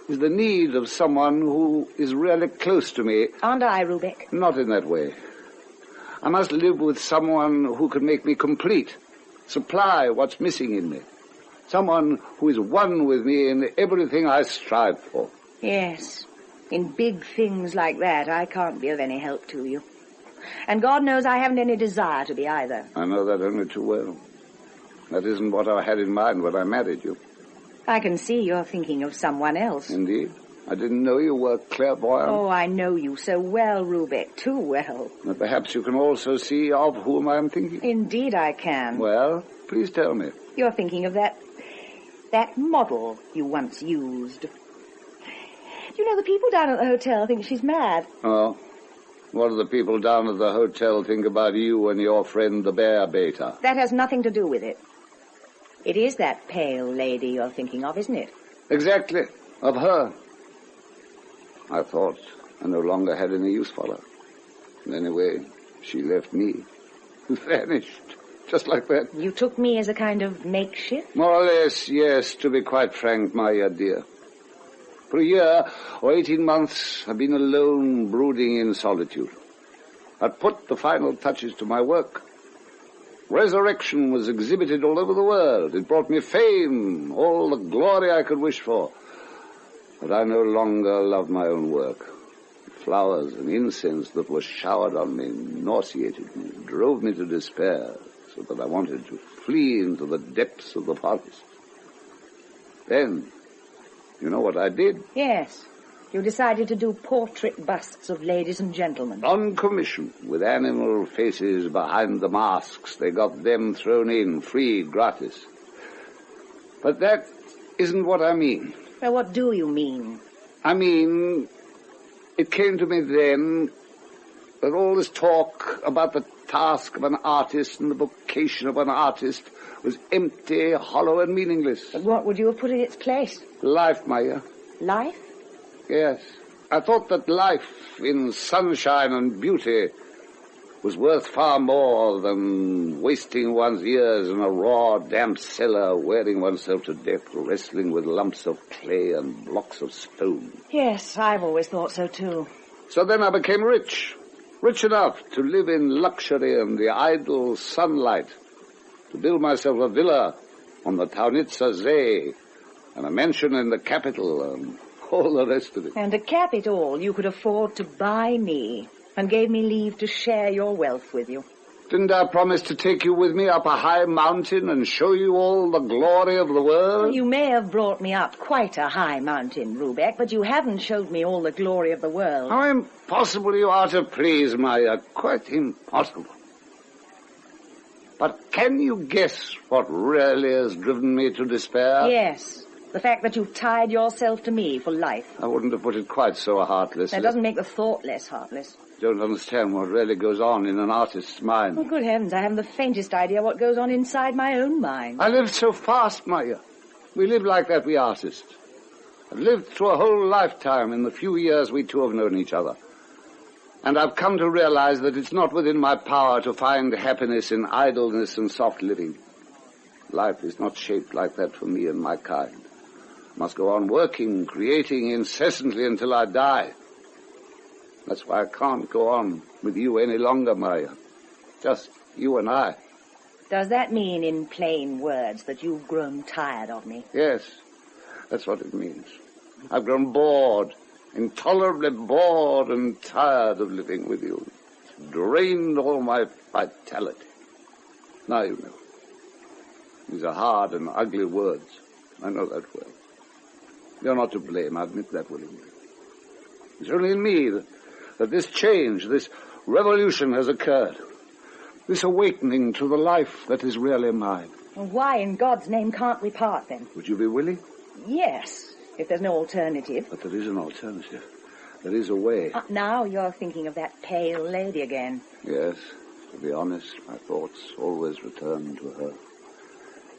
is the need of someone who is really close to me. Aren't I, Rubek? Not in that way. I must live with someone who can make me complete, supply what's missing in me. Someone who is one with me in everything I strive for. Yes. In big things like that, I can't be of any help to you. And God knows I haven't any desire to be either. I know that only too well. That isn't what I had in mind when I married you. I can see you're thinking of someone else. Indeed. I didn't know you were clairvoyant. Oh, I know you so well, Rubek, too well. And perhaps you can also see of whom I am thinking. Indeed I can. Well, please tell me. You're thinking of that model you once used. You know, the people down at the hotel think she's mad. Oh, what do the people down at the hotel think about you and your friend the bear beta? That has nothing to do with it. It is that pale lady you're thinking of, isn't it? Exactly. Of her. I thought I no longer had any use for her. And anyway, she left me. Vanished. Just like that. You took me as a kind of makeshift? More or less, yes, to be quite frank, Maja, dear. For a year or 18 months, I've been alone, brooding in solitude. I'd put the final touches to my work. Resurrection was exhibited all over the world. It brought me fame, all the glory I could wish for. But I no longer loved my own work. Flowers and incense that were showered on me nauseated me, drove me to despair, so that I wanted to flee into the depths of the forest. Then, you know what I did? Yes. You decided to do portrait busts of ladies and gentlemen. On commission, with animal faces behind the masks. They got them thrown in, free, gratis. But that isn't what I mean. Well, what do you mean? I mean, it came to me then that all this talk about the task of an artist and the vocation of an artist was empty, hollow, and meaningless. But what would you have put in its place? Life, Maja. Life? Yes. I thought that life in sunshine and beauty was worth far more than wasting one's years in a raw, damp cellar, wearing oneself to death, wrestling with lumps of clay and blocks of stone. Yes, I've always thought so, too. So then I became rich enough to live in luxury and the idle sunlight, to build myself a villa on the Taunitzer See, and a mansion in the capital, and all the rest of it. And to cap it all, you could afford to buy me, and gave me leave to share your wealth with you. Didn't I promise to take you with me up a high mountain and show you all the glory of the world? Well, you may have brought me up quite a high mountain, Rubek, but you haven't showed me all the glory of the world. How impossible you are to please, Maja. Quite impossible. But can you guess what really has driven me to despair? Yes. The fact that you've tied yourself to me for life. I wouldn't have put it quite so heartlessly. That doesn't make the thought less heartless. Don't understand what really goes on in an artist's mind. Oh, good heavens, I haven't the faintest idea what goes on inside my own mind. I lived so fast, Maja. We live like that, we artists. I've lived through a whole lifetime in the few years we two have known each other. And I've come to realize that it's not within my power to find happiness in idleness and soft living. Life is not shaped like that for me and my kind. I must go on working, creating incessantly until I die. That's why I can't go on with you any longer, Maja. Just you and I. Does that mean, in plain words, that you've grown tired of me? Yes, that's what it means. I've grown bored, intolerably bored and tired of living with you. It's drained all my vitality. Now you know. These are hard and ugly words. I know that well. You're not to blame, I admit that willingly. It's only in me that this change, this revolution has occurred. This awakening to the life that is really mine. Well, why in God's name can't we part, then? Would you be willing? Yes, if there's no alternative. But there is an alternative. There is a way. Now you're thinking of that pale lady again. Yes, to be honest, my thoughts always return to her.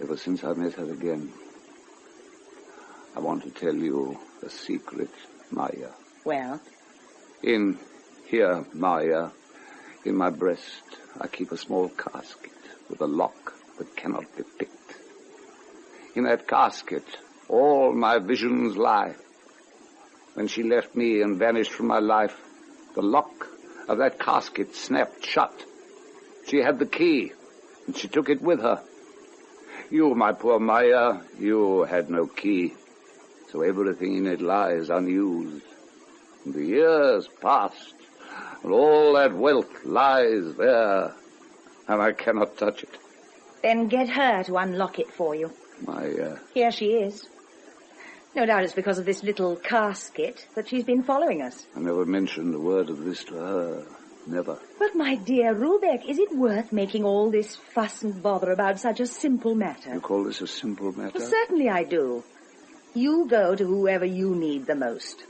Ever since I met her again. I want to tell you a secret, Maja. Well? In here, Maja, in my breast, I keep a small casket with a lock that cannot be picked. In that casket, all my visions lie. When she left me and vanished from my life, the lock of that casket snapped shut. She had the key, and she took it with her. You, my poor Maja, you had no key. So everything in it lies unused. And the years passed, and all that wealth lies there, and I cannot touch it. Then get her to unlock it for you. Maja. Here she is. No doubt it's because of this little casket that she's been following us. I never mentioned a word of this to her. Never. But, my dear Rubek, is it worth making all this fuss and bother about such a simple matter? You call this a simple matter? Well, certainly I do. You go to whoever you need the most.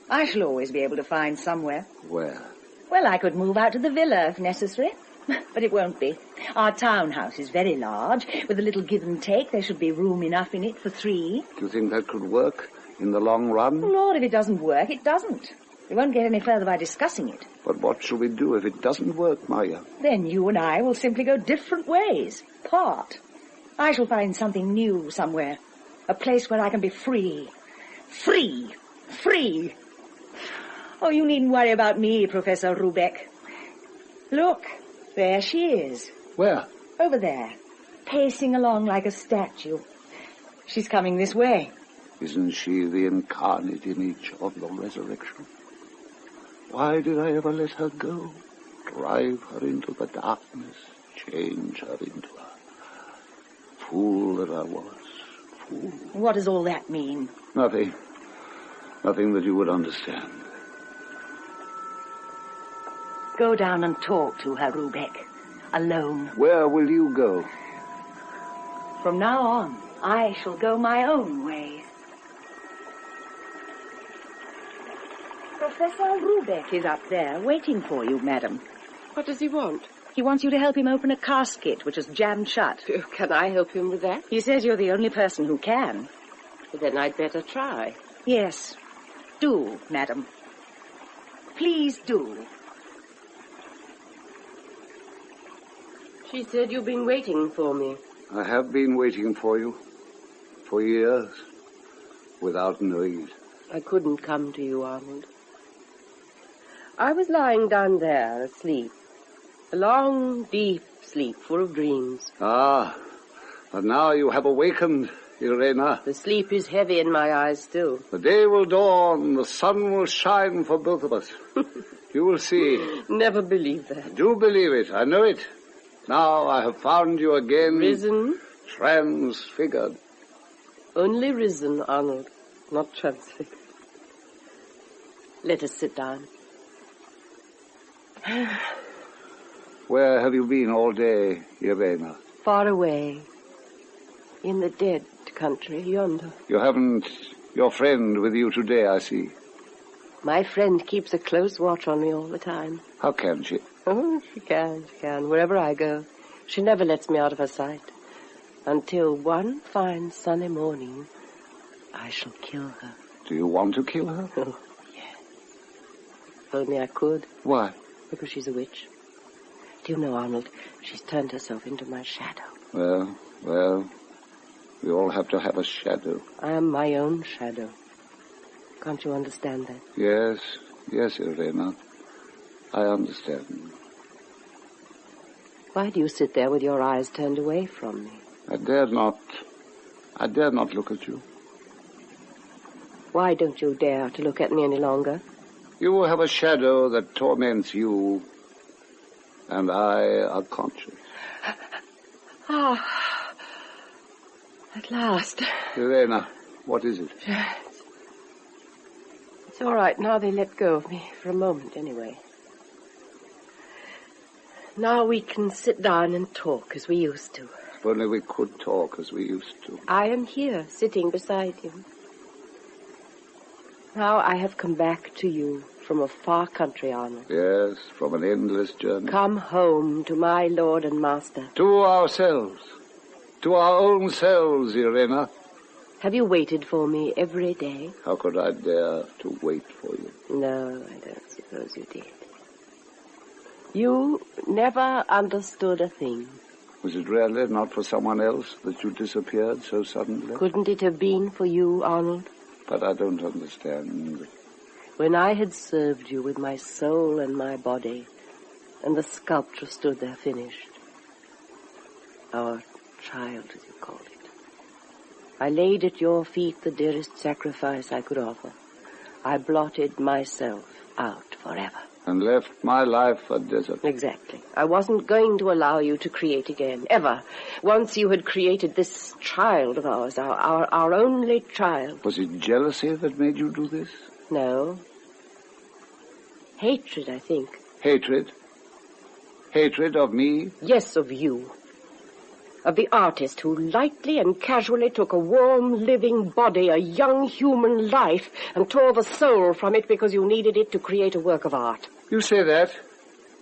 I shall always be able to find somewhere. Where? Well, I could move out to the villa if necessary. But it won't be. Our townhouse is very large. With a little give and take, there should be room enough in it for 3. Do you think that could work in the long run? Lord, if it doesn't work, it doesn't. We won't get any further by discussing it. But what shall we do if it doesn't work, Maja? Then you and I will simply go different ways. Part. I shall find something new somewhere. A place where I can be free. Free. Free. Oh, you needn't worry about me, Professor Rubek. Look, there she is. Where? Over there, pacing along like a statue. She's coming this way. Isn't she the incarnate image of the resurrection? Why did I ever let her go? Drive her into the darkness, change her into a fool that I was. Fool. What does all that mean? Nothing. Nothing that you would understand. Go down and talk to her, Rubek. Alone. Where will you go? From now on, I shall go my own way. Professor Rubek is up there, waiting for you, madam. What does he want? He wants you to help him open a casket, which is jammed shut. Can I help him with that? He says you're the only person who can. Well, then I'd better try. Yes. Do, madam. Please do. She said you've been waiting for me. I have been waiting for you. For years. Without knowing it. I couldn't come to you, Arnold. I was lying down there, asleep. A long, deep sleep, full of dreams. Ah, but now you have awakened, Irene. The sleep is heavy in my eyes still. The day will dawn, the sun will shine for both of us. You will see. Never believe that. Do believe it, I know it. Now I have found you again. Risen? Transfigured. Only risen, Arnold, not transfigured. Let us sit down. Where have you been all day, Irene? Far away. In the dead country, yonder. You haven't your friend with you today, I see. My friend keeps a close watch on me all the time. How can she? Oh, she can. Wherever I go. She never lets me out of her sight. Until one fine sunny morning, I shall kill her. Do you want to kill her? Oh, yes. If only I could. Why? Because she's a witch. Do you know, Arnold, she's turned herself into my shadow. Well, we all have to have a shadow. I am my own shadow. Can't you understand that? Yes, Irene. I understand. Why do you sit there with your eyes turned away from me? I dare not look at you. Why don't you dare to look at me any longer? You have a shadow that torments you, and I are conscious. Ah, at last. Irene, what is it? It's all right. Now they let go of me, for a moment anyway. Now we can sit down and talk as we used to. If only we could talk as we used to. I am here, sitting beside him. Now I have come back to you from a far country, Arnold. Yes, from an endless journey. Come home to my Lord and Master. To ourselves. To our own selves, Irene. Have you waited for me every day? How could I dare to wait for you? No, I don't suppose you did. You never understood a thing. Was it really not for someone else that you disappeared so suddenly? Couldn't it have been for you, Arnold? But I don't understand. When I had served you with my soul and my body, and the sculpture stood there finished, our child, as you called it, I laid at your feet the dearest sacrifice I could offer. I blotted myself out forever. And left my life a desert. Exactly. I wasn't going to allow you to create again, ever. Once you had created this child of ours, our only child. Was it jealousy that made you do this? No. Hatred, I think. Hatred? Hatred of me? Yes, of you. Of the artist who lightly and casually took a warm, living body, a young human life, and tore the soul from it because you needed it to create a work of art. You say that?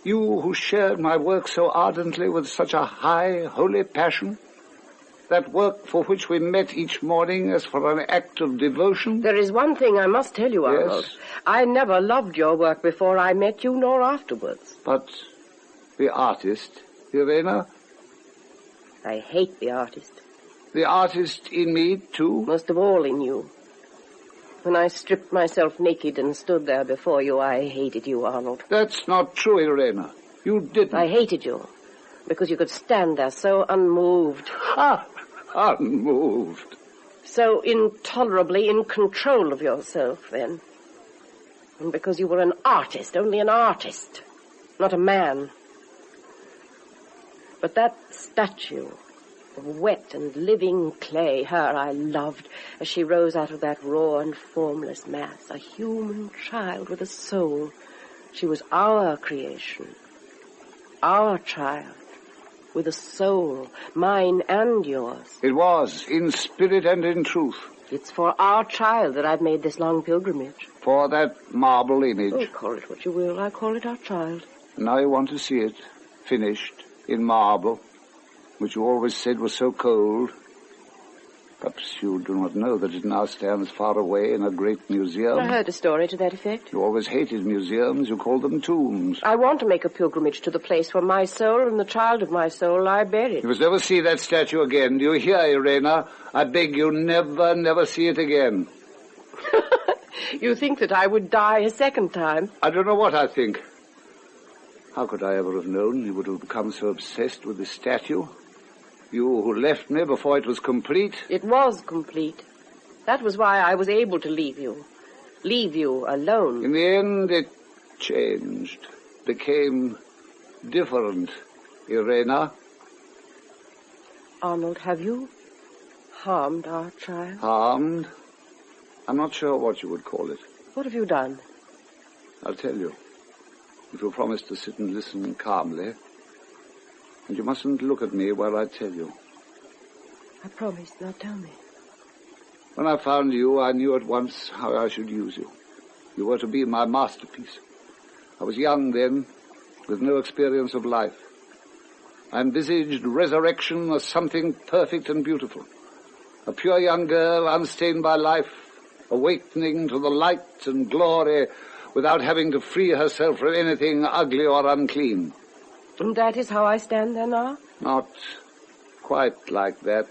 You who shared my work so ardently with such a high, holy passion? That work for which we met each morning as for an act of devotion? There is one thing I must tell you, Arnold. Yes? I never loved your work before I met you, nor afterwards. But the artist, Irene? I hate the artist. The artist in me, too? Most of all in you. When I stripped myself naked and stood there before you, I hated you, Arnold. That's not true, Irene. You didn't. I hated you because you could stand there so unmoved. Unmoved. So intolerably in control of yourself, then. And because you were an artist, only an artist, not a man. But that statue of wet and living clay, her I loved as she rose out of that raw and formless mass, a human child with a soul. She was our creation, our child, with a soul, mine and yours. It was, in spirit and in truth. It's for our child that I've made this long pilgrimage. For that marble image. Oh, call it what you will. I call it our child. Now you want to see it, finished, in marble, which you always said was so cold. Perhaps you do not know that it now stands far away in a great museum. I heard a story to that effect. You always hated museums. You called them tombs. I want to make a pilgrimage to the place where my soul and the child of my soul lie buried. You must never see that statue again. Do you hear, Irene? I beg you, never see it again. You think that I would die a second time? I don't know what I think. How could I ever have known you would have become so obsessed with this statue? You who left me before it was complete. It was complete. That was why I was able to leave you. Leave you alone. In the end, it changed. Became different, Irene. Arnold, have you harmed our child? Harmed? I'm not sure what you would call it. What have you done? I'll tell you. If you'll promise to sit and listen calmly. And you mustn't look at me while I tell you. I promise. Now tell me. When I found you, I knew at once how I should use you. You were to be my masterpiece. I was young then, with no experience of life. I envisaged resurrection as something perfect and beautiful. A pure young girl, unstained by life, awakening to the light and glory without having to free herself from anything ugly or unclean. And that is how I stand there now? Not quite like that.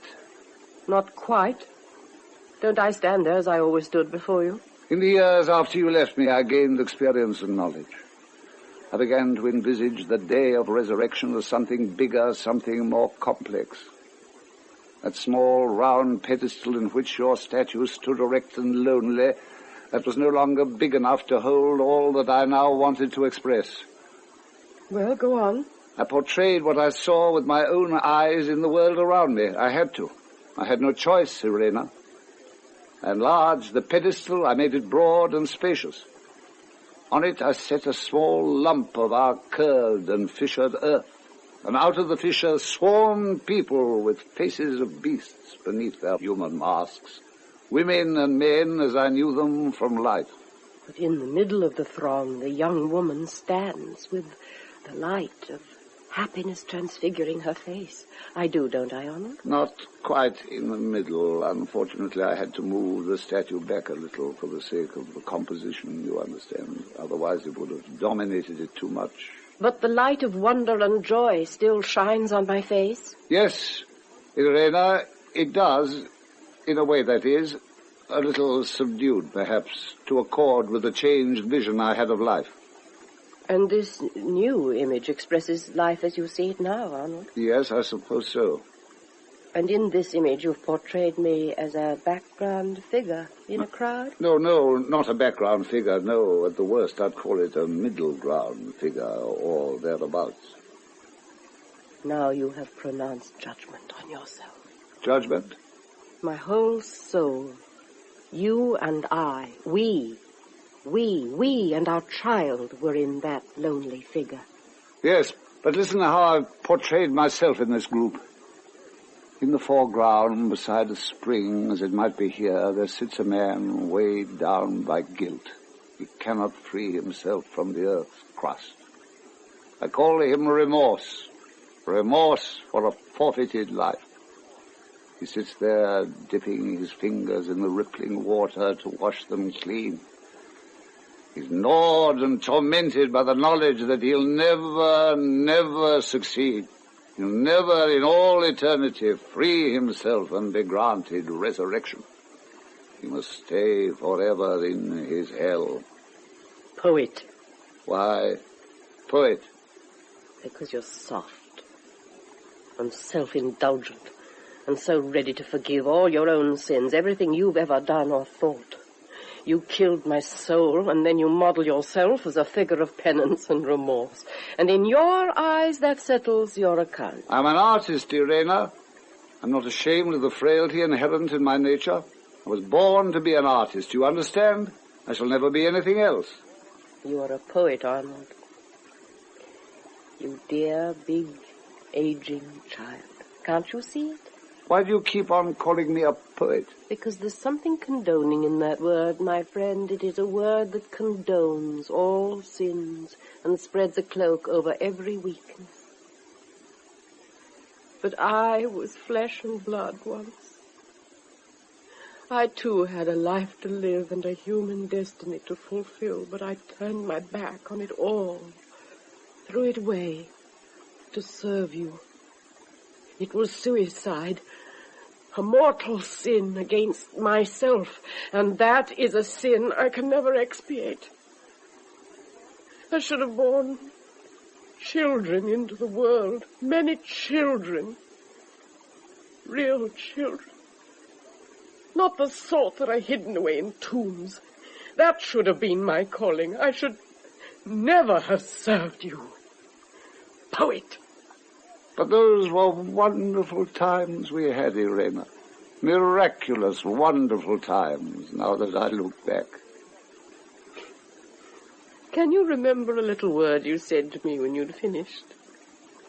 Not quite? Don't I stand there as I always stood before you? In the years after you left me, I gained experience and knowledge. I began to envisage the day of resurrection as something bigger, something more complex. That small, round pedestal in which your statue stood erect and lonely, that was no longer big enough to hold all that I now wanted to express. Well, go on. I portrayed what I saw with my own eyes in the world around me. I had to. I had no choice, Irene. I enlarged the pedestal. I made it broad and spacious. On it I set a small lump of our curved and fissured earth. And out of the fissure swarmed people with faces of beasts beneath their human masks. Women and men as I knew them from life. But in the middle of the throng, the young woman stands with the light of happiness transfiguring her face. I do, don't I, Arnold? Not quite in the middle. Unfortunately, I had to move the statue back a little for the sake of the composition, you understand. Otherwise, it would have dominated it too much. But the light of wonder and joy still shines on my face? Yes, Irene, it does. In a way, that is, a little subdued, perhaps, to accord with the changed vision I had of life. And this new image expresses life as you see it now, Arnold? Yes, I suppose so. And in this image you've portrayed me as a background figure in a crowd? No, not a background figure, no. At the worst, I'd call it a middle ground figure, or thereabouts. Now you have pronounced judgment on yourself. Judgment? My whole soul, you and I, we and our child were in that lonely figure. Yes, but listen to how I've portrayed myself in this group. In the foreground, beside a spring, as it might be here, there sits a man weighed down by guilt. He cannot free himself from the earth's crust. I call him remorse for a forfeited life. He sits there, dipping his fingers in the rippling water to wash them clean. He's gnawed and tormented by the knowledge that he'll never succeed. He'll never, in all eternity, free himself and be granted resurrection. He must stay forever in his hell. Poet. Why, poet? Because you're soft and self-indulgent and so ready to forgive all your own sins, everything you've ever done or thought. You killed my soul, and then you model yourself as a figure of penance and remorse. And in your eyes, that settles your account. I'm an artist, Irene. I'm not ashamed of the frailty inherent in my nature. I was born to be an artist, you understand? I shall never be anything else. You are a poet, Arnold. You dear, big, aging child. Can't you see it? Why do you keep on calling me a poet? Because there's something condoning in that word, my friend. It is a word that condones all sins and spreads a cloak over every weakness. But I was flesh and blood once. I, too, had a life to live and a human destiny to fulfill, but I turned my back on it all, threw it away to serve you. It was suicide, a mortal sin against myself, and that is a sin I can never expiate. I should have born children into the world, many children, real children, not the sort that are hidden away in tombs. That should have been my calling. I should never have served you. Poet. But those were wonderful times we had, Irene. Miraculous, wonderful times, now that I look back. Can you remember a little word you said to me when you'd finished?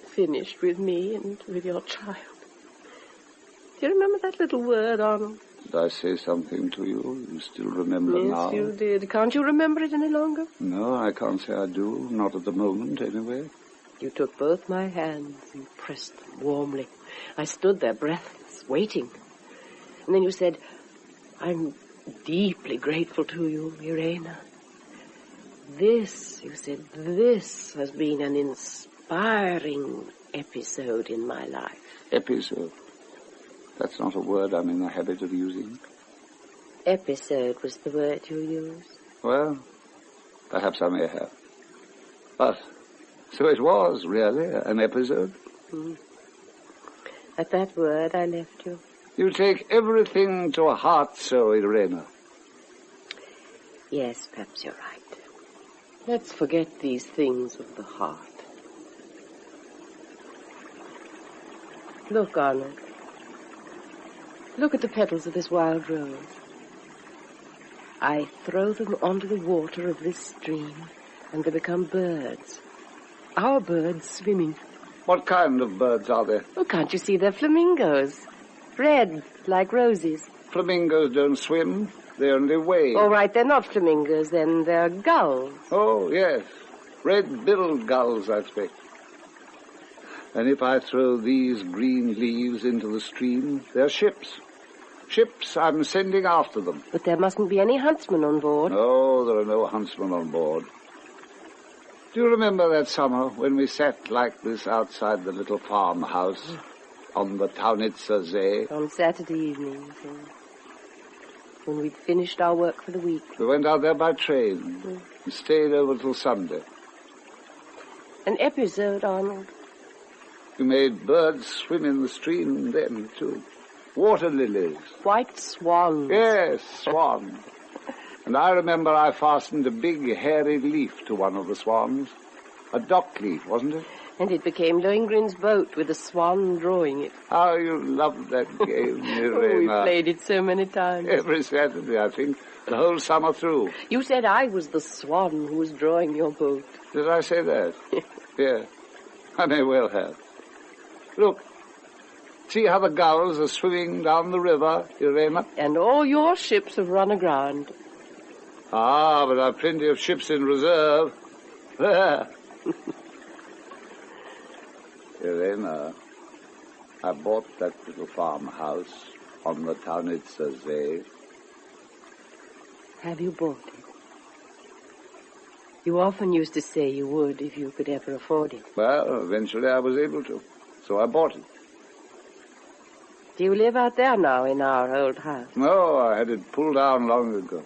Finished with me and with your child. Do you remember that little word, Arnold? Did I say something to you? You still remember now? Yes, you did. Can't you remember it any longer? No, I can't say I do. Not at the moment, anyway. You took both my hands and pressed them warmly. I stood there breathless, waiting. And then you said, I'm deeply grateful to you, Irene. This, you said, this has been an inspiring episode in my life. Episode? That's not a word I'm in the habit of using. Episode was the word you used. Well, perhaps I may have. But so it was, really, an episode. At that word, I left you. You take everything to a heart so, Irene. Yes, perhaps you're right. Let's forget these things of the heart. Look, Arnold. Look at the petals of this wild rose. I throw them onto the water of this stream, and they become birds. Our birds swimming. What kind of birds are they? Oh, can't you see they're flamingos? Red, like roses. Flamingos don't swim. They only wave. All right, they're not flamingos, then. They're gulls. Oh, yes. Red-billed gulls, I expect. And if I throw these green leaves into the stream, they're ships. Ships I'm sending after them. But there mustn't be any huntsmen on board. No, there are no huntsmen on board. Do you remember that summer when we sat like this outside the little farmhouse on the Taunitzer See? On Saturday evenings, when we'd finished our work for the week. We went out there by train and stayed over till Sunday. An episode, Arnold. You made birds swim in the stream then, too. Water lilies. White swans. Yes, swans. And I remember I fastened a big hairy leaf to one of the swans. A dock leaf, wasn't it? And it became Lohengrin's boat with a swan drawing it. How you loved that game, Oh, we played it so many times. Every Saturday, I think, the whole summer through. You said I was the swan who was drawing your boat. Did I say that? Yeah, I may well have. Look, see how the gulls are swimming down the river, Irene? And all your ships have run aground. Ah, but I've plenty of ships in reserve. There. Irene, I bought that little farmhouse on the Taunitzer See. Have you bought it? You often used to say you would if you could ever afford it. Well, eventually I was able to, so I bought it. Do you live out there now in our old house? No, I had it pulled down long ago.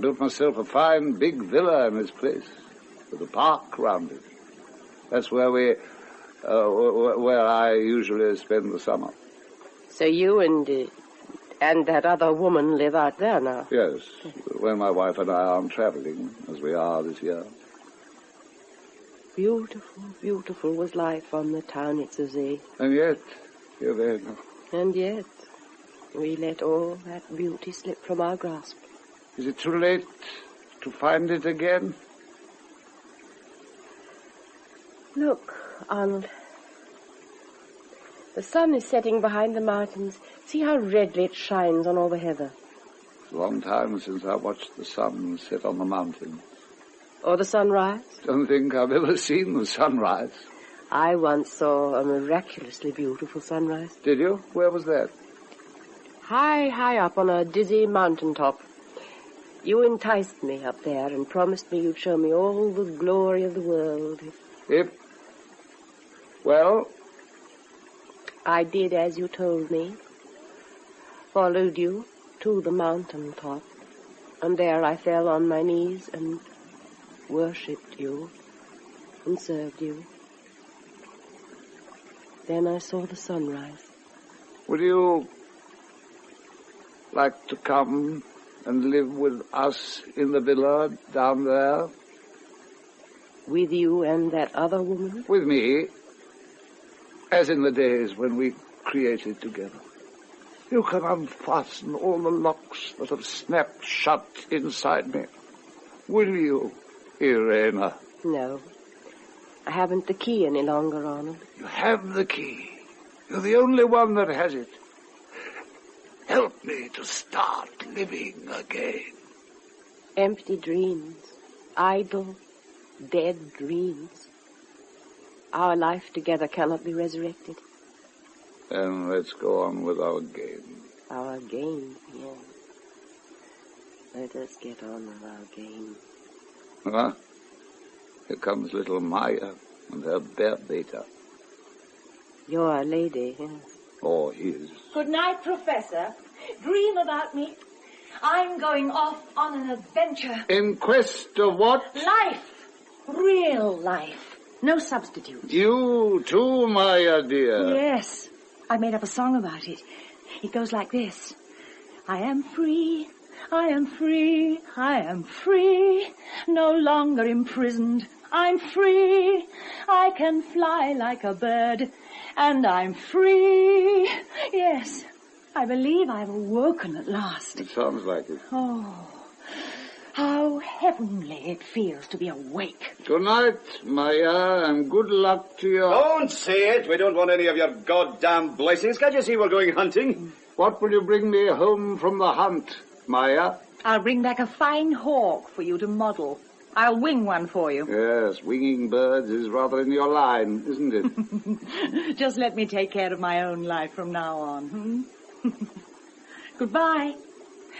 Built myself a fine big villa in this place, with a park round it. That's where where I usually spend the summer. So you and that other woman live out there now? Yes, when my wife and I aren't traveling, as we are this year. Beautiful, beautiful was life on the Taunitzer See. And yet, Irene. And yet, we let all that beauty slip from our grasp. Is it too late to find it again? Look, Arnold. The sun is setting behind the mountains. See how redly it shines on all the heather. It's a long time since I watched the sun set on the mountains. Or the sunrise? Don't think I've ever seen the sunrise. I once saw a miraculously beautiful sunrise. Did you? Where was that? High, high up on a dizzy mountaintop. You enticed me up there and promised me you'd show me all the glory of the world. Well? I did as you told me. Followed you to the mountaintop. And there I fell on my knees and worshipped you and served you. Then I saw the sunrise. Would you like to come and live with us in the villa down there? With you and that other woman? With me, as in the days when we created together. You can unfasten all the locks that have snapped shut inside me. Will you, Irene? No. I haven't the key any longer, Arnold. You have the key. You're the only one that has it. Help me to start living again. Empty dreams. Idle, dead dreams. Our life together cannot be resurrected. Then let's go on with our game. Our game, yes. Let us get on with our game. Huh? Here comes little Maja and her bear beta. You're a lady, yes. Or his. Good night, Professor. Dream about me. I'm going off on an adventure. In quest of what? Life. Real life. No substitute. You too, Maja, dear. Yes. I made up a song about it. It goes like this. I am free. I am free. I am free. No longer imprisoned. I'm free. I can fly like a bird. And I'm free. Yes, I believe I've awoken at last. It sounds like it. Oh, how heavenly it feels to be awake. Good night, Maja, and good luck to you. Don't say it. We don't want any of your goddamn blessings. Can't you see we're going hunting? What will you bring me home from the hunt, Maja? I'll bring back a fine hawk for you to model. I'll wing one for you. Yes, winging birds is rather in your line, isn't it? Just let me take care of my own life from now on. Goodbye.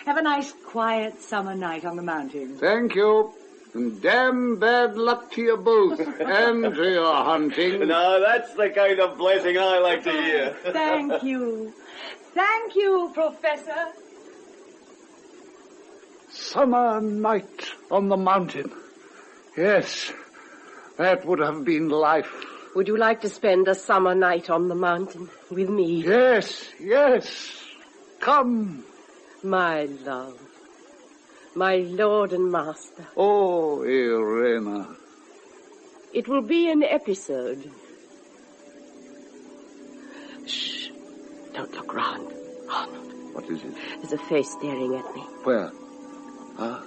Have a nice, quiet summer night on the mountains. Thank you. And damn bad luck to you both, and to your hunting. Now, that's the kind of blessing I like to hear. Thank you. Thank you, Professor. Summer night on the mountain. Yes, that would have been life Would you like to spend a summer night on the mountain with me? Yes, yes. Come. My love. My lord and master. Oh, Irene. It will be an episode. Shh. Don't look round, Arnold. What is it? There's a face staring at me. Where? Ah,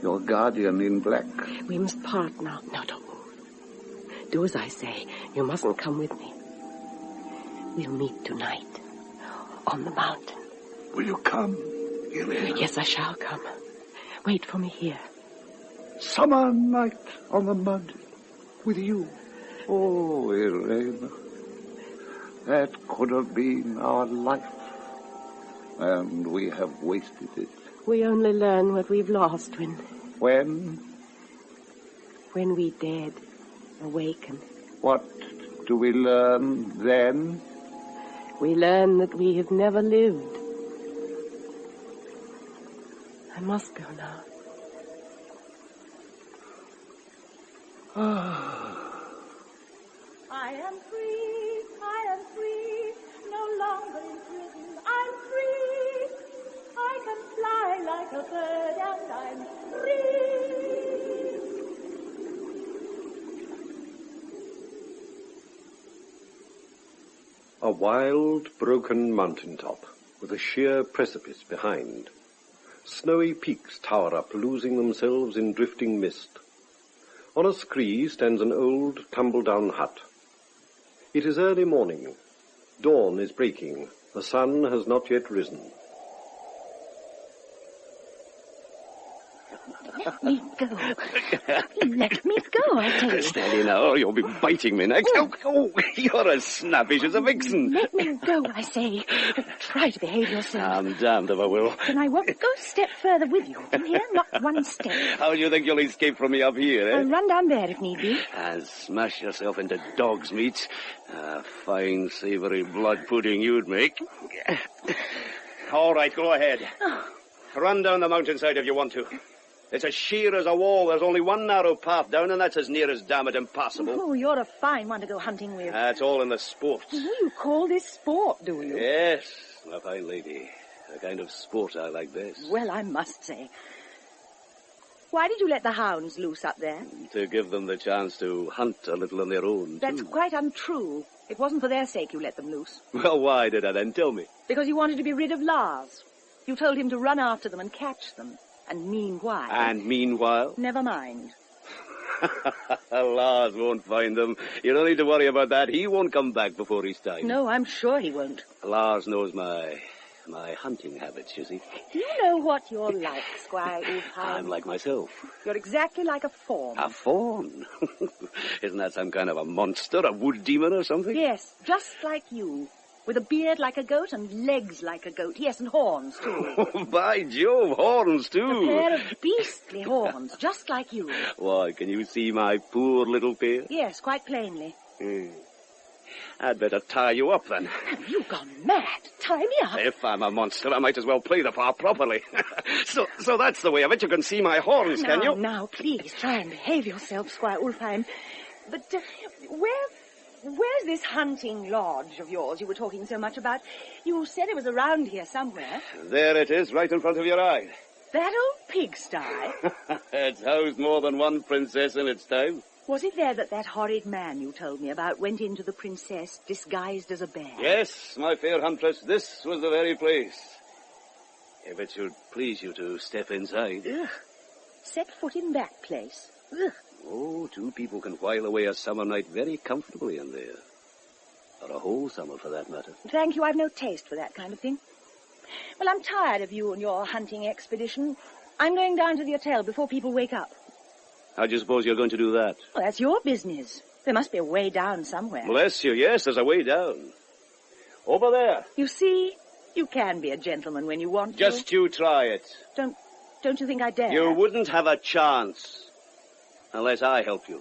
your guardian in black. We must part now. No, don't move. Do as I say. You mustn't come with me. We'll meet tonight on the mountain. Will you come, Irene? Yes, I shall come. Wait for me here. Summer night on the mud with you. Oh, Irene. That could have been our life. And we have wasted it. We only learn what we've lost When? When we dead, awaken. What do we learn then? We learn that we have never lived. I must go now. I am free, no longer in prison. I'm free. I can fly like a bird and I'm free. A wild, broken mountaintop with a sheer precipice behind. Snowy peaks tower up, losing themselves in drifting mist. On a scree stands an old, tumble-down hut. It is early morning. Dawn is breaking. The sun has not yet risen. Let me go. Let me go, I tell you. Steady now, you'll be biting me next. Oh, you're as snappish as a vixen. Let me go, I say. Try to behave yourself. I'm damned if I will. Then I won't go a step further with you. From here, not one step. How do you think you'll escape from me up here, eh? I'll run down there if need be. And smash yourself into dog's meat. A fine, savoury blood pudding you'd make. All right, go ahead. Run down the mountainside if you want to. It's as sheer as a wall. There's only one narrow path down, and that's as near as damn it impossible. Oh, you're a fine one to go hunting with. That's all in the sport. You call this sport, do you? Yes, my fine lady. The kind of sport I like best. Well, I must say. Why did you let the hounds loose up there? To give them the chance to hunt a little on their own, That's too. quite untrue. It wasn't for their sake you let them loose. Well, why did I then? Tell me. Because you wanted to be rid of Lars. You told him to run after them and catch them. And meanwhile... And meanwhile? Never mind. Lars won't find them. You don't need to worry about that. He won't come back before he's time. No, I'm sure he won't. Lars knows my hunting habits, you see. Do you know what you're like, Squire Ulfhejm? I'm like myself. You're exactly like a fawn. A fawn? Isn't that some kind of a monster, a wood demon or something? Yes, just like you. With a beard like a goat and legs like a goat. Yes, and horns, too. Oh, by Jove, horns, too. A pair of beastly horns, just like you. Why, can you see my poor little pair? Yes, quite plainly. I'd better tie you up, then. Have you gone mad? Tie me up? If I'm a monster, I might as well play the part properly. So that's the way of it. You can see my horns, can you? Now, please, try and behave yourself, Squire Ulfhejm. But where's this hunting lodge of yours you were talking so much about? You said it was around here somewhere. There it is, right in front of your eye. That old pigsty? It's housed more than one princess in its time. Was it there that horrid man you told me about went into the princess disguised as a bear? Yes, my fair huntress, this was the very place. If it should please you to step inside. Ugh. Set foot in that place. Ugh. Oh, two people can while away a summer night very comfortably in there. Or a whole summer, for that matter. Thank you, I've no taste for that kind of thing. Well, I'm tired of you and your hunting expedition. I'm going down to the hotel before people wake up. How do you suppose you're going to do that? Well, that's your business. There must be a way down somewhere. Bless you, yes, there's a way down. Over there. You see, you can be a gentleman when you want to. Just you try it. Don't you think I dare? You wouldn't have a chance. Unless I help you.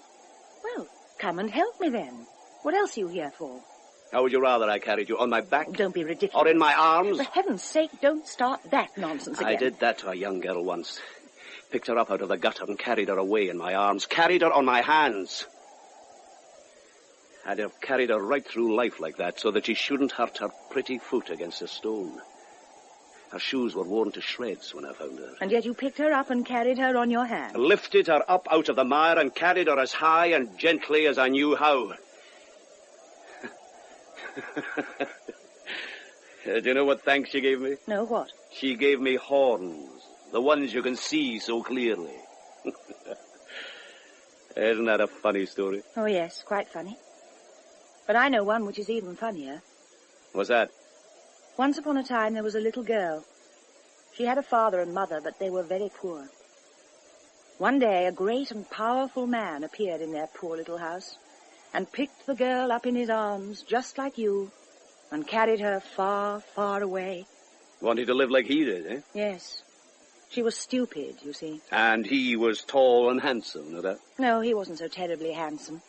Well, come and help me then. What else are you here for? How would you rather I carried you? On my back? Oh, don't be ridiculous. Or in my arms? For heaven's sake, don't start that nonsense again. I did that to a young girl once. Picked her up out of the gutter and carried her away in my arms. Carried her on my hands. I'd have carried her right through life like that so that she shouldn't hurt her pretty foot against a stone. Her shoes were worn to shreds when I found her. And yet you picked her up and carried her on your hand. Lifted her up out of the mire and carried her as high and gently as I knew how. Do you know what thanks she gave me? No, what? She gave me horns, the ones you can see so clearly. Isn't that a funny story? Oh, yes, quite funny. But I know one which is even funnier. What's that? Once upon a time there was a little girl. She had a father and mother, but they were very poor. One day a great and powerful man appeared in their poor little house and picked the girl up in his arms, just like you, and carried her far, far away. Wanted to live like he did, eh? Yes. She was stupid, you see. And he was tall and handsome, no doubt? No, he wasn't so terribly handsome.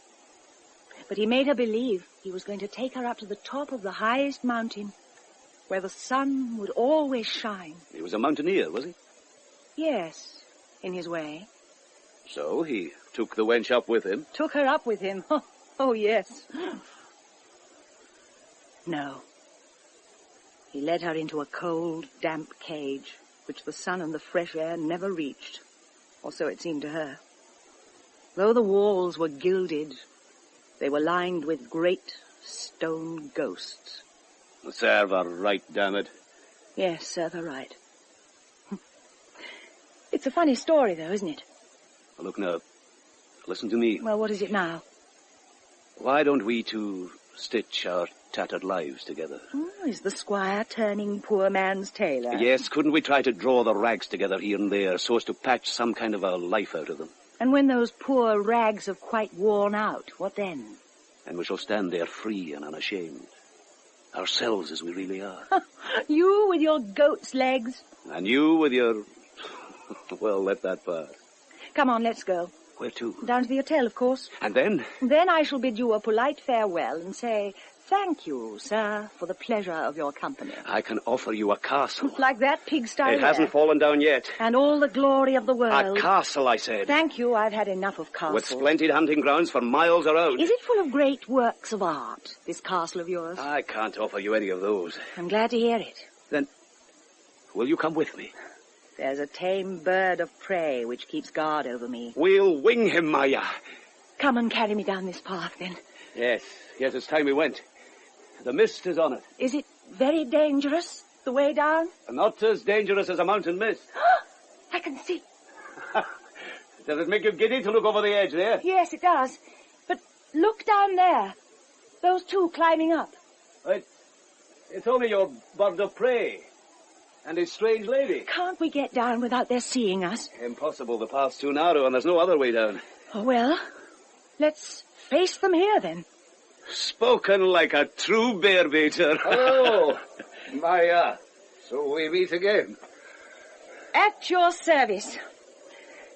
But he made her believe he was going to take her up to the top of the highest mountain, where the sun would always shine. He was a mountaineer, was he? Yes, in his way. So he took the wench up with him? Took her up with him? Oh, yes. No. He led her into a cold, damp cage, which the sun and the fresh air never reached, or so it seemed to her. Though the walls were gilded, they were lined with great stone ghosts. Serve her right, damn it. Yes, serve her right. It's a funny story, though, isn't it? Well, look now. Listen to me. Well, what is it now? Why don't we two stitch our tattered lives together? Oh, is the squire turning poor man's tailor? Yes, couldn't we try to draw the rags together here and there so as to patch some kind of a life out of them? And when those poor rags have quite worn out, what then? And we shall stand there free and unashamed. Ourselves as we really are. You with your goat's legs. And you with your... Well, let that pass. Come on, let's go. Where to? Down to the hotel, of course. And then? Then I shall bid you a polite farewell and say, thank you, sir, for the pleasure of your company. I can offer you a castle. Like that pigsty It hasn't fallen down yet. And all the glory of the world. A castle, I said. Thank you, I've had enough of castles. With splendid hunting grounds for miles around. Is it full of great works of art, this castle of yours? I can't offer you any of those. I'm glad to hear it. Then, will you come with me? There's a tame bird of prey which keeps guard over me. We'll wing him, Maja. Come and carry me down this path, then. Yes, it's time we went. The mist is on it. Is it very dangerous, the way down? Not as dangerous as a mountain mist. I can see. Does it make you giddy to look over the edge there? Yes, it does. But look down there. Those two climbing up. It's only your bird of prey. And his strange lady. Can't we get down without their seeing us? Impossible. The path's too narrow and there's no other way down. Oh, well, let's face them here, then. Spoken like a true bear-baiter. Hello, Maja. So we meet again. At your service.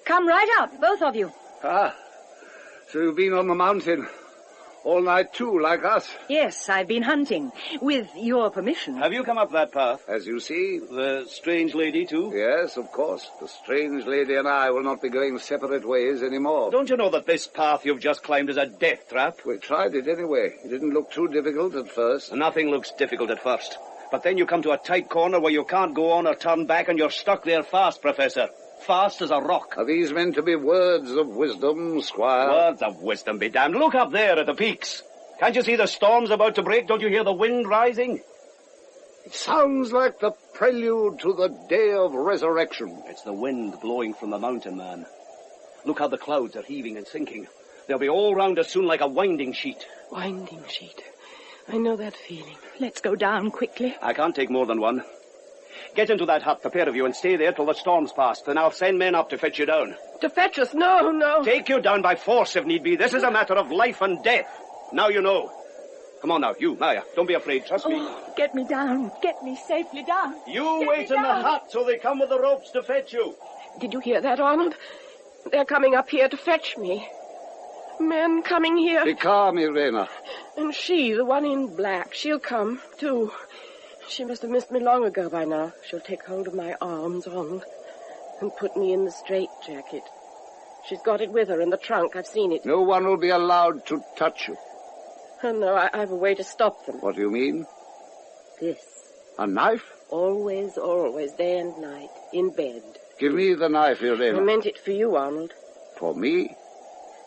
Come right up, both of you. Ah, so you've been on the mountain all night too, like us? Yes, I've been hunting, with your permission. Have you come up that path? As you see. The strange lady, too? Yes, of course. The strange lady and I will not be going separate ways anymore. Don't you know that this path you've just climbed is a death trap? We tried it anyway. It didn't look too difficult at first. Nothing looks difficult at first. But then you come to a tight corner where you can't go on or turn back and you're stuck there fast, Professor. Fast as a rock. Are these meant to be words of wisdom, Squire? Words of wisdom be damned. Look up there at the peaks. Can't you see the storm's about to break? Don't you hear the wind rising? It sounds like the prelude to the day of resurrection. It's the wind blowing from the mountain, man. Look how the clouds are heaving and sinking. They'll be all round us soon like a winding sheet. Winding sheet. I know that feeling. Let's go down quickly. I can't take more than one. Get into that hut, the pair of you, and stay there till the storm's past. Then I'll send men up to fetch you down. To fetch us? No, no. Take you down by force if need be. This is a matter of life and death. Now you know. Come on now, you, Maja. Don't be afraid, trust me. Oh, get me down. Get me safely down. You wait in the hut till they come with the ropes to fetch you. Did you hear that, Arnold? They're coming up here to fetch me. Men coming here. Be calm, Irene. And she, the one in black, she'll come, too. She must have missed me long ago by now. She'll take hold of my arms, Arnold, and put me in the straitjacket. She's got it with her in the trunk. I've seen it. No one will be allowed to touch you. Oh, no, I've a way to stop them. What do you mean? This. A knife? Always, always, day and night, in bed. Give me the knife, Irene. I meant it for you, Arnold. For me?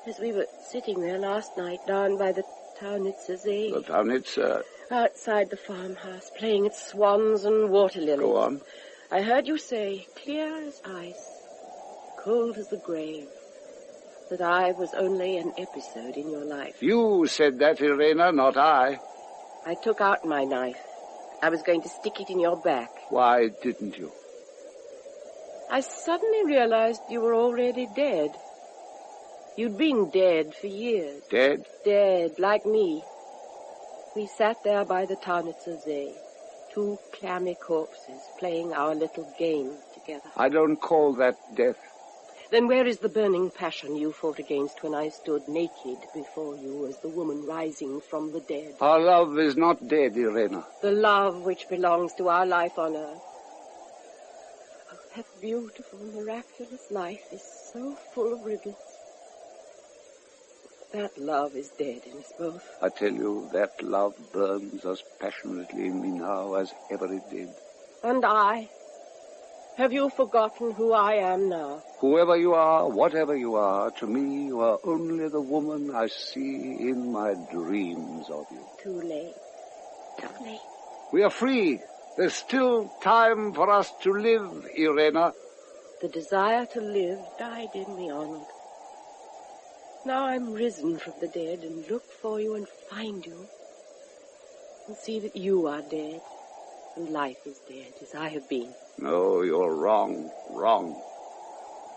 As we were sitting there last night down by the Taunitzer See. The Taunitzer? Outside the farmhouse, playing at swans and water lilies. Go on. I heard you say, clear as ice, cold as the grave, that I was only an episode in your life. You said that, Irene, not I. I took out my knife. I was going to stick it in your back. Why didn't you? I suddenly realized you were already dead. You'd been dead for years. Dead? Dead, like me. We sat there by the Taunitzer See, two clammy corpses playing our little game together. I don't call that death. Then where is the burning passion you fought against when I stood naked before you as the woman rising from the dead? Our love is not dead, Irene. The love which belongs to our life on earth. Oh, that beautiful, miraculous life is so full of riddles. That love is dead in us both. I tell you, that love burns as passionately in me now as ever it did. And I? Have you forgotten who I am now? Whoever you are, whatever you are, to me you are only the woman I see in my dreams of you. Too late. Too late. We are free. There's still time for us to live, Irene. The desire to live died in me, Arnold. Now I'm risen from the dead and look for you and find you. And see that you are dead and life is dead as I have been. No, you're wrong, wrong.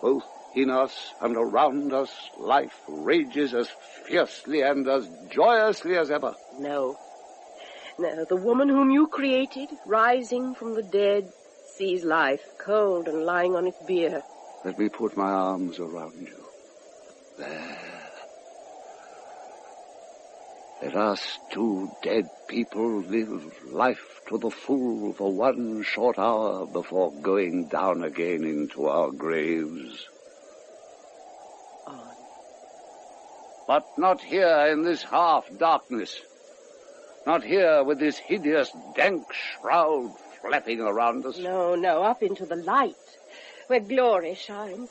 Both in us and around us, life rages as fiercely and as joyously as ever. No. No, the woman whom you created, rising from the dead, sees life cold and lying on its bier. Let me put my arms around you. There. Let us two dead people live life to the full for one short hour before going down again into our graves. On. But not here in this half-darkness. Not here with this hideous, dank shroud flapping around us. No, no, up into the light, where glory shines.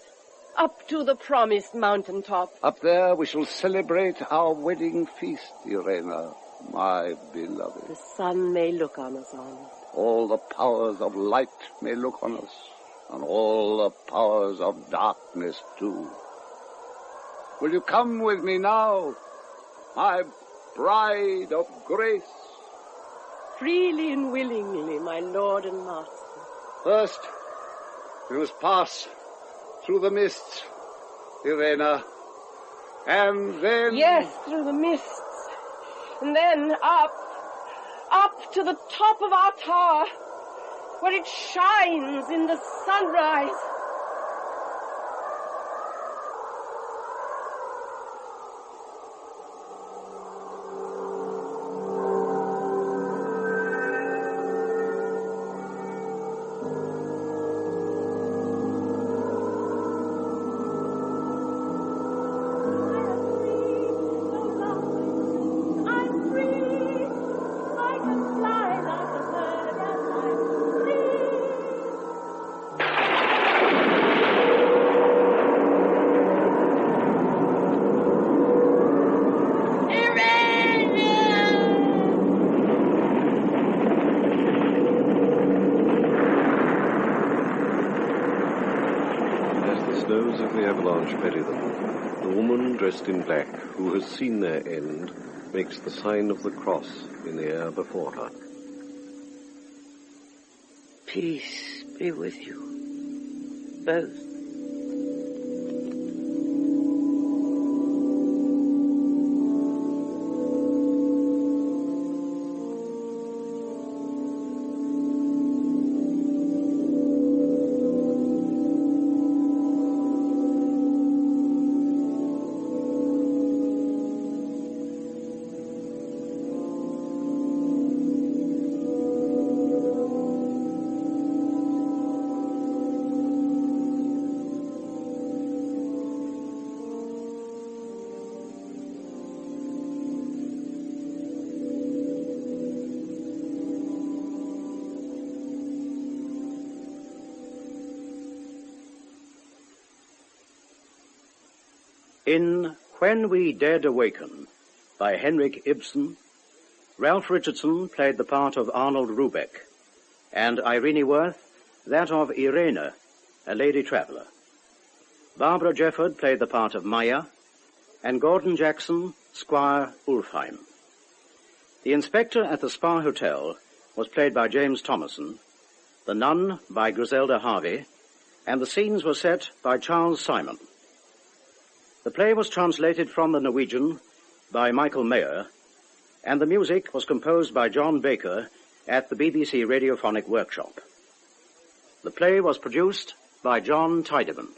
Up to the promised mountaintop. Up there we shall celebrate our wedding feast, Irene, my beloved. The sun may look on us, Arnold. All the powers of light may look on us, and all the powers of darkness, too. Will you come with me now, my bride of grace? Freely and willingly, my lord and master. First, we must pass through the mists, Irene, and then... Yes, through the mists. And then up to the top of our tower, where it shines in the sunrise. Bury them. The woman dressed in black, who has seen their end, makes the sign of the cross in the air before her. Peace be with you, both. In When We Dead Awaken, by Henrik Ibsen, Ralph Richardson played the part of Arnold Rubek, and Irene Worth that of Irene, a lady traveller. Barbara Jefford played the part of Maja, and Gordon Jackson, Squire Ulfhejm. The inspector at the Spa Hotel was played by James Thomason, the nun by Grizelda Hervey, and the scenes were set by Charles Simon. The play was translated from the Norwegian by Michael Mayer, and the music was composed by John Baker at the BBC Radiophonic Workshop. The play was produced by John Tydeman.